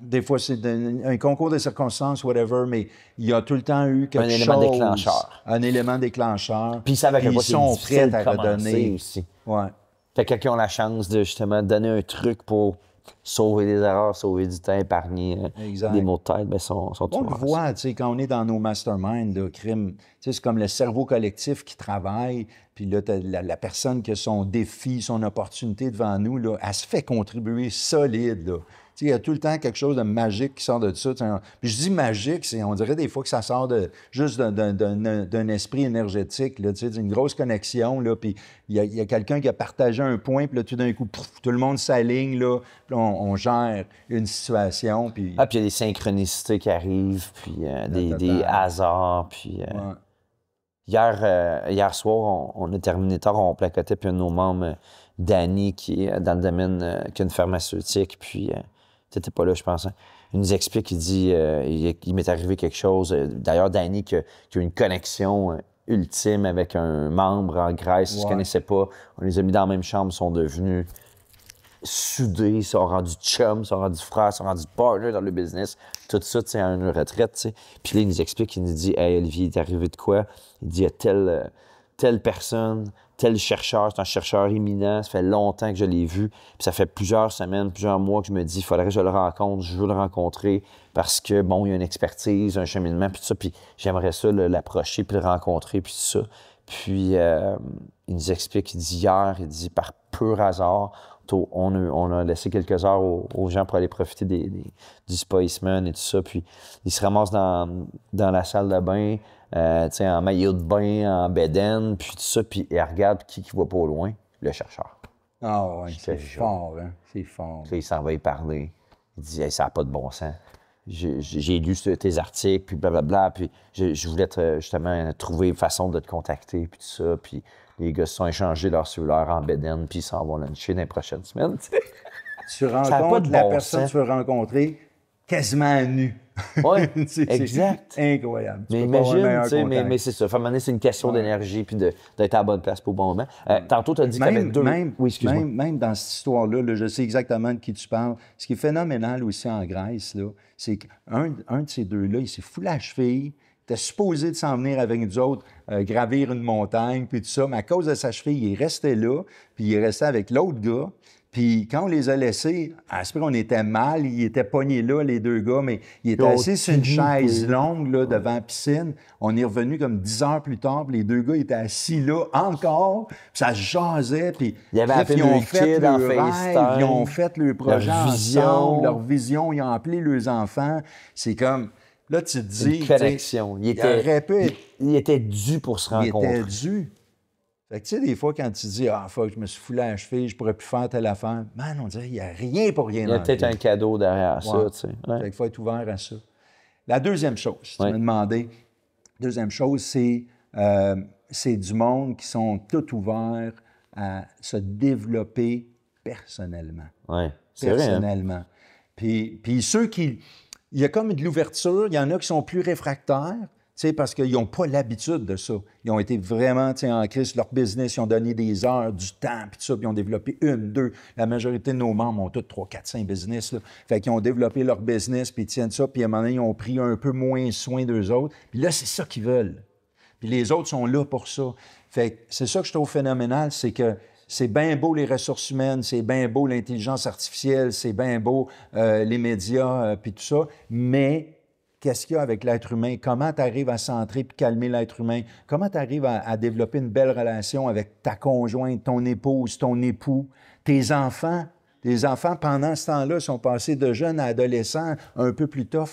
des fois, c'est un concours de circonstances, whatever, mais il y a tout le temps eu quelque chose. Un élément déclencheur. Un élément déclencheur. Puis ils savent à quel point ils sont prêts à redonner redonner aussi. Ouais. Fait que quelqu'un a la chance de, justement, donner un truc pour sauver des erreurs, sauver du temps, épargner des maux de tête, bien, sont on le voit, tu sais, quand on est dans nos masterminds de crime, tu sais, c'est comme le cerveau collectif qui travaille, puis là, t'as la personne qui a son défi, son opportunité devant nous, là, elle se fait contribuer solide, là. Tu sais, il y a tout le temps quelque chose de magique qui sort de ça. Puis je dis magique, on dirait des fois que ça sort juste d'un esprit énergétique, là, tu sais, d'une grosse connexion, là, puis il y a quelqu'un qui a partagé un point, puis là, tout d'un coup, pouf, tout le monde s'aligne, là, puis on gère une situation, puis... Ah, puis il y a des synchronicités qui arrivent, puis des hasards, puis... Ouais. Hier soir, on a terminé tard, on placotait, puis un de nos membres, Danny, qui est dans le domaine, qui a une pharmaceutique, puis t'étais pas là, je pense. Hein. Il nous explique, il dit, il m'est arrivé quelque chose. D'ailleurs, Danny, qui a une connexion ultime avec un membre en Grèce, ils se connaissaient pas. On les a mis dans la même chambre, ils sont devenus soudés, ils sont rendus chums, ils sont rendus frères, ils sont rendus partners dans le business. Tout ça, tu sais, à une retraite, tu sais. Puis là, il nous explique, il nous dit, « Hey, Olivier, il est arrivé de quoi? » Il dit, « Il y a telle personne, tel chercheur, c'est un chercheur éminent, ça fait longtemps que je l'ai vu, puis ça fait plusieurs semaines, plusieurs mois que je me dis, il faudrait que je le rencontre, je veux le rencontrer, parce que, bon, il y a une expertise, un cheminement, puis tout ça, puis j'aimerais ça l'approcher, puis le rencontrer, puis tout ça. » Puis il nous explique, il dit, hier, il dit, par pur hasard, on a laissé quelques heures aux gens pour aller profiter du Spiceman et tout ça. Puis ils se ramassent dans la salle de bain, en maillot de bain, en bedaine, puis tout ça. Puis ils regardent qui voit pas au loin, le chercheur. Ah oui, c'est fort, hein? C'est fort. Puis il s'en va y parler. Il dit, hey, ça n'a pas de bon sens. J'ai lu tes articles, puis blablabla, puis je voulais justement trouver une façon de te contacter, puis tout ça. Puis les gars se sont échangés leur cellulaire en bedaine, puis ils s'en vont luncher dans les prochaines semaines. Tu rencontres la personne que tu veux rencontrer quasiment à nu. Oui, exact. C'est incroyable. Mais imagine, tu sais, mais c'est ça. À un moment donné, c'est une question d'énergie puis d'être à la bonne place pour le bon moment. Tantôt, tu as dit que tu avais deux... Oui, excuse-moi. Même dans cette histoire-là, là, je sais exactement de qui tu parles. Ce qui est phénoménal aussi en Grèce, là, c'est qu'un de ces deux-là, il s'est foulé la cheville. Il était supposé de s'en venir avec nous autres, gravir une montagne, puis tout ça. Mais à cause de sa cheville, il est resté là, puis il est resté avec l'autre gars. Puis quand on les a laissés, à ce moment on était mal, ils étaient pognés là, les deux gars, mais ils étaient assis sur une chaise longue là, devant la piscine. On est revenu comme 10 heures plus tard, puis les deux gars étaient assis là encore, puis ça se jasait, puis ils ont fait leur rêve, ils ont fait leur projet ensemble, leur vision, ils ont appelé leurs enfants. C'est comme, là tu te dis... Une connexion. Il était dû pour se rencontrer. Il était dû. Fait que, tu sais, des fois, quand tu dis « Ah, fuck, je me suis foulé à la cheville, je pourrais plus faire telle affaire », man, on dirait qu'il n'y a rien pour rien. Il y a peut-être un cadeau derrière ça, tu sais. Fait qu'il faut être ouvert à ça. La deuxième chose, tu m'as demandé, deuxième chose, c'est du monde qui sont tout ouverts à se développer personnellement. Oui, c'est vrai. Personnellement. Puis ceux qui... Il y a comme de l'ouverture, il y en a qui sont plus réfractaires, parce qu'ils n'ont pas l'habitude de ça. Ils ont été vraiment en crise leur business, ils ont donné des heures, du temps, puis tout ça, puis ils ont développé une, deux. La majorité de nos membres ont tous 3, 4, 5 business. Là. Fait qu'ils ont développé leur business, puis ils tiennent ça, puis à un moment donné, ils ont pris un peu moins soin d'eux autres. Puis là, c'est ça qu'ils veulent. Puis les autres sont là pour ça. Fait que c'est ça que je trouve phénoménal, c'est que c'est bien beau les ressources humaines, c'est bien beau l'intelligence artificielle, c'est bien beau les médias, puis tout ça, mais qu'est-ce qu'il y a avec l'être humain? Comment tu arrives à centrer puis calmer l'être humain? Comment tu arrives à développer une belle relation avec ta conjointe, ton épouse, ton époux, tes enfants? Les enfants, pendant ce temps-là, sont passés de jeunes à adolescents, un peu plus tough.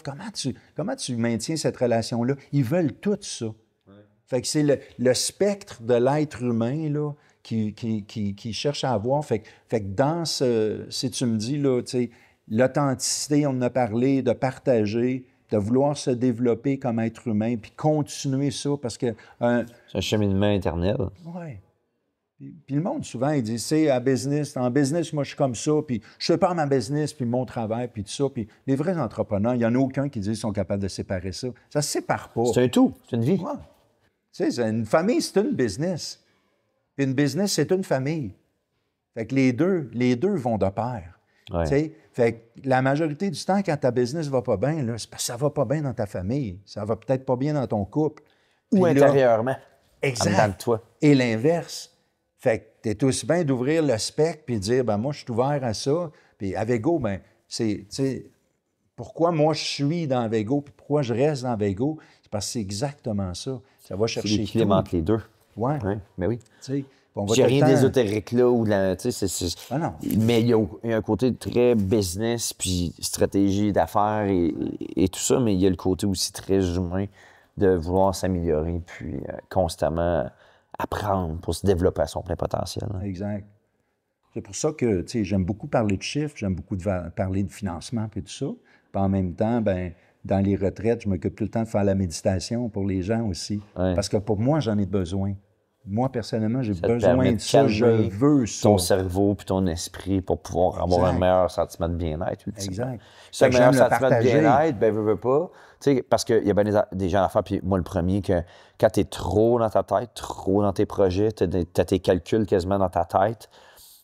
Comment tu maintiens cette relation-là? Ils veulent tout ça. Ouais. Fait que c'est le spectre de l'être humain là, qui cherche à avoir. Fait que dans si tu me dis, là, l'authenticité, on en a parlé, de partager, de vouloir se développer comme être humain, puis continuer ça, parce que... c'est un cheminement éternel. Oui. Puis le monde, souvent, il dit, c'est en business, moi, je suis comme ça, puis je sépare ma business, puis mon travail, puis tout ça. Puis les vrais entrepreneurs, il n'y en a aucun qui dit qu'ils sont capables de séparer ça. Ça ne se sépare pas. C'est un tout, c'est une vie. Ouais. Tu sais, une famille, c'est une business. Puis une business, c'est une famille. Fait que les deux vont de pair. Ouais. Tu sais, fait que la majorité du temps, quand ta business va pas bien, là, c'est parce que ça va pas bien dans ta famille. Ça va peut-être pas bien dans ton couple. Ou puis intérieurement. Là, exact. En dedans de toi. Et l'inverse. Fait que tu es aussi bien d'ouvrir le spectre puis de dire, ben moi, je suis ouvert à ça. Puis Avego, ben c'est, tu sais, pourquoi moi, je suis dans Avego puis pourquoi je reste dans Avego, c'est parce que c'est exactement ça. Ça va chercher tout. C'est l'équilibre entre les deux. Oui. Ouais, mais oui. J'ai rien d'ésotérique là. Ah non. Mais il y a un côté très business, puis stratégie d'affaires et tout ça, mais il y a le côté aussi très humain de vouloir s'améliorer, puis constamment apprendre pour se développer à son plein potentiel. Hein. Exact. C'est pour ça que, tu sais, j'aime beaucoup parler de chiffres, j'aime beaucoup parler de financement et tout ça. Puis en même temps, ben dans les retraites, je m'occupe tout le temps de faire la méditation pour les gens aussi. Ouais. Parce que pour moi, j'en ai besoin. Moi, personnellement, j'ai besoin de ça. Je veux ça. Ton cerveau puis ton esprit pour pouvoir avoir un meilleur sentiment de bien-être. Exact. Si un meilleur sentiment de bien-être, ben veux pas. Tu sais, parce qu'il y a bien des gens à faire, puis moi le premier, que quand tu es trop dans ta tête, trop dans tes projets, tu as tes calculs quasiment dans ta tête,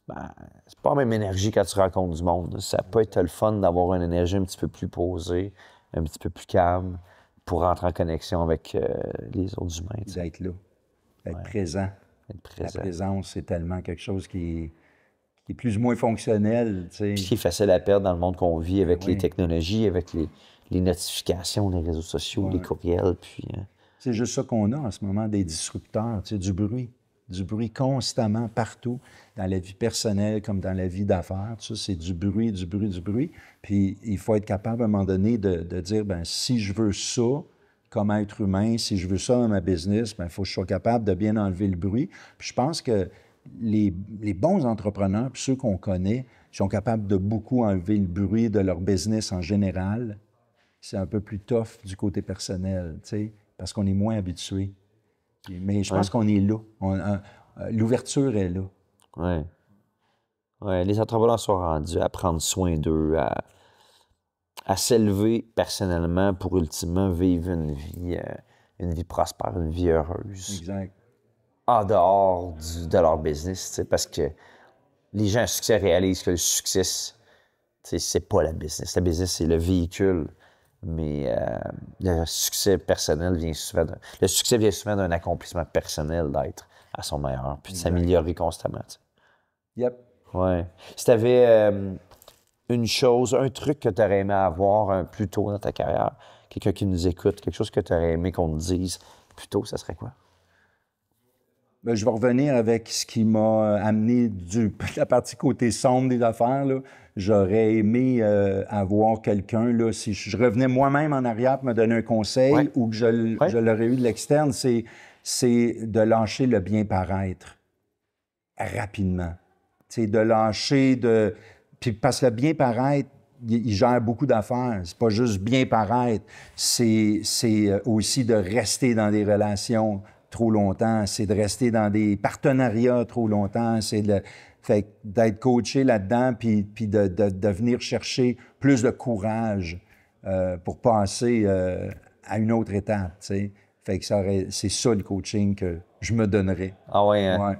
ben, c'est pas la même énergie quand tu rencontres du monde. Ça peut être le fun d'avoir une énergie un petit peu plus posée, un petit peu plus calme, pour rentrer en connexion avec les autres humains. D'être là. Être présent. Être présent. La présence, c'est tellement quelque chose qui est plus ou moins fonctionnel. Puis qui est facile à perdre dans le monde qu'on vit avec les technologies, avec les notifications, les réseaux sociaux, les courriels. Puis, C'est juste ça qu'on a en ce moment, des disrupteurs, du bruit. Du bruit constamment, partout, dans la vie personnelle comme dans la vie d'affaires. Tout ça, c'est du bruit, du bruit, du bruit. Puis il faut être capable à un moment donné de dire, bien, si je veux ça, comme être humain, si je veux ça dans ma business, il faut que je sois capable de bien enlever le bruit. Puis je pense que les bons entrepreneurs, puis ceux qu'on connaît, sont capables de beaucoup enlever le bruit de leur business en général. C'est un peu plus tough du côté personnel, tu sais, parce qu'on est moins habitué. Mais je pense qu'on est là. L'ouverture est là. Oui. Ouais, les entrepreneurs sont rendus à prendre soin d'eux, à s'élever personnellement pour ultimement vivre une vie prospère, une vie heureuse. Exact. En dehors de leur business, parce que les gens à succès réalisent que le succès, c'est pas la business. La business, c'est le véhicule. Mais le succès personnel vient souvent d'un accomplissement personnel d'être à son meilleur, puis de s'améliorer constamment. T'sais. Yep. Ouais. Si tu avais une chose, un truc que tu aurais aimé avoir plus tôt dans ta carrière, quelqu'un qui nous écoute, quelque chose que tu aurais aimé qu'on te dise plus tôt, ça serait quoi? Bien, je vais revenir avec ce qui m'a amené la partie côté sombre des affaires. Là. J'aurais aimé avoir quelqu'un, là, si je revenais moi-même en arrière pour me donner un conseil ou que je l'aurais eu de l'externe, c'est de lâcher le bien paraître rapidement. C'est de lâcher Puis parce que le bien paraître, il gère beaucoup d'affaires. C'est pas juste bien paraître, c'est aussi de rester dans des relations trop longtemps, c'est de rester dans des partenariats trop longtemps, c'est d'être coaché là-dedans, puis de venir chercher plus de courage pour passer à une autre étape, tu sais. Fait que c'est ça le coaching que je me donnerais. Ah ouais, hein? Ouais.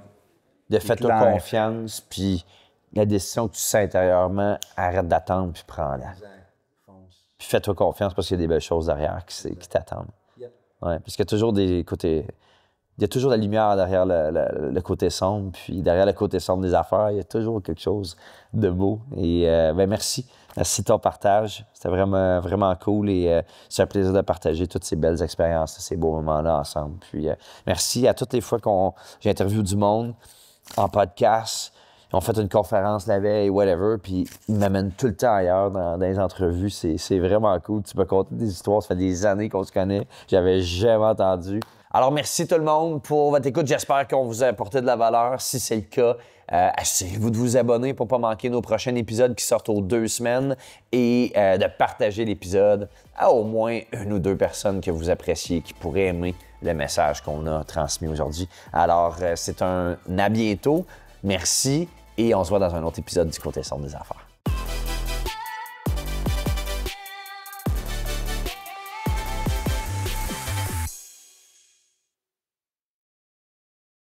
De fais-toi confiance, puis la décision que tu sais intérieurement, arrête d'attendre, puis prends-la. Puis fais-toi confiance parce qu'il y a des belles choses derrière qui t'attendent. Yep. Ouais, parce qu'il y a toujours des côtés... il y a toujours de la lumière derrière le côté sombre. Puis derrière le côté sombre des affaires, il y a toujours quelque chose de beau. Et merci. Merci de ton partage. C'était vraiment, vraiment cool. Et c'est un plaisir de partager toutes ces belles expériences, ces beaux moments-là ensemble. Puis merci à toutes les fois j'ai interviewé du monde en podcast. On fait une conférence la veille, whatever, puis ils m'amènent tout le temps ailleurs dans les entrevues. C'est vraiment cool. Tu peux conter des histoires. Ça fait des années qu'on se connaît. J'avais jamais entendu. Alors, merci tout le monde pour votre écoute. J'espère qu'on vous a apporté de la valeur. Si c'est le cas, assurez-vous de vous abonner pour ne pas manquer nos prochains épisodes qui sortent aux 2 semaines et de partager l'épisode à au moins 1 ou 2 personnes que vous appréciez, qui pourraient aimer le message qu'on a transmis aujourd'hui. Alors, c'est un à bientôt. Merci et on se voit dans un autre épisode du Côté sombre des affaires.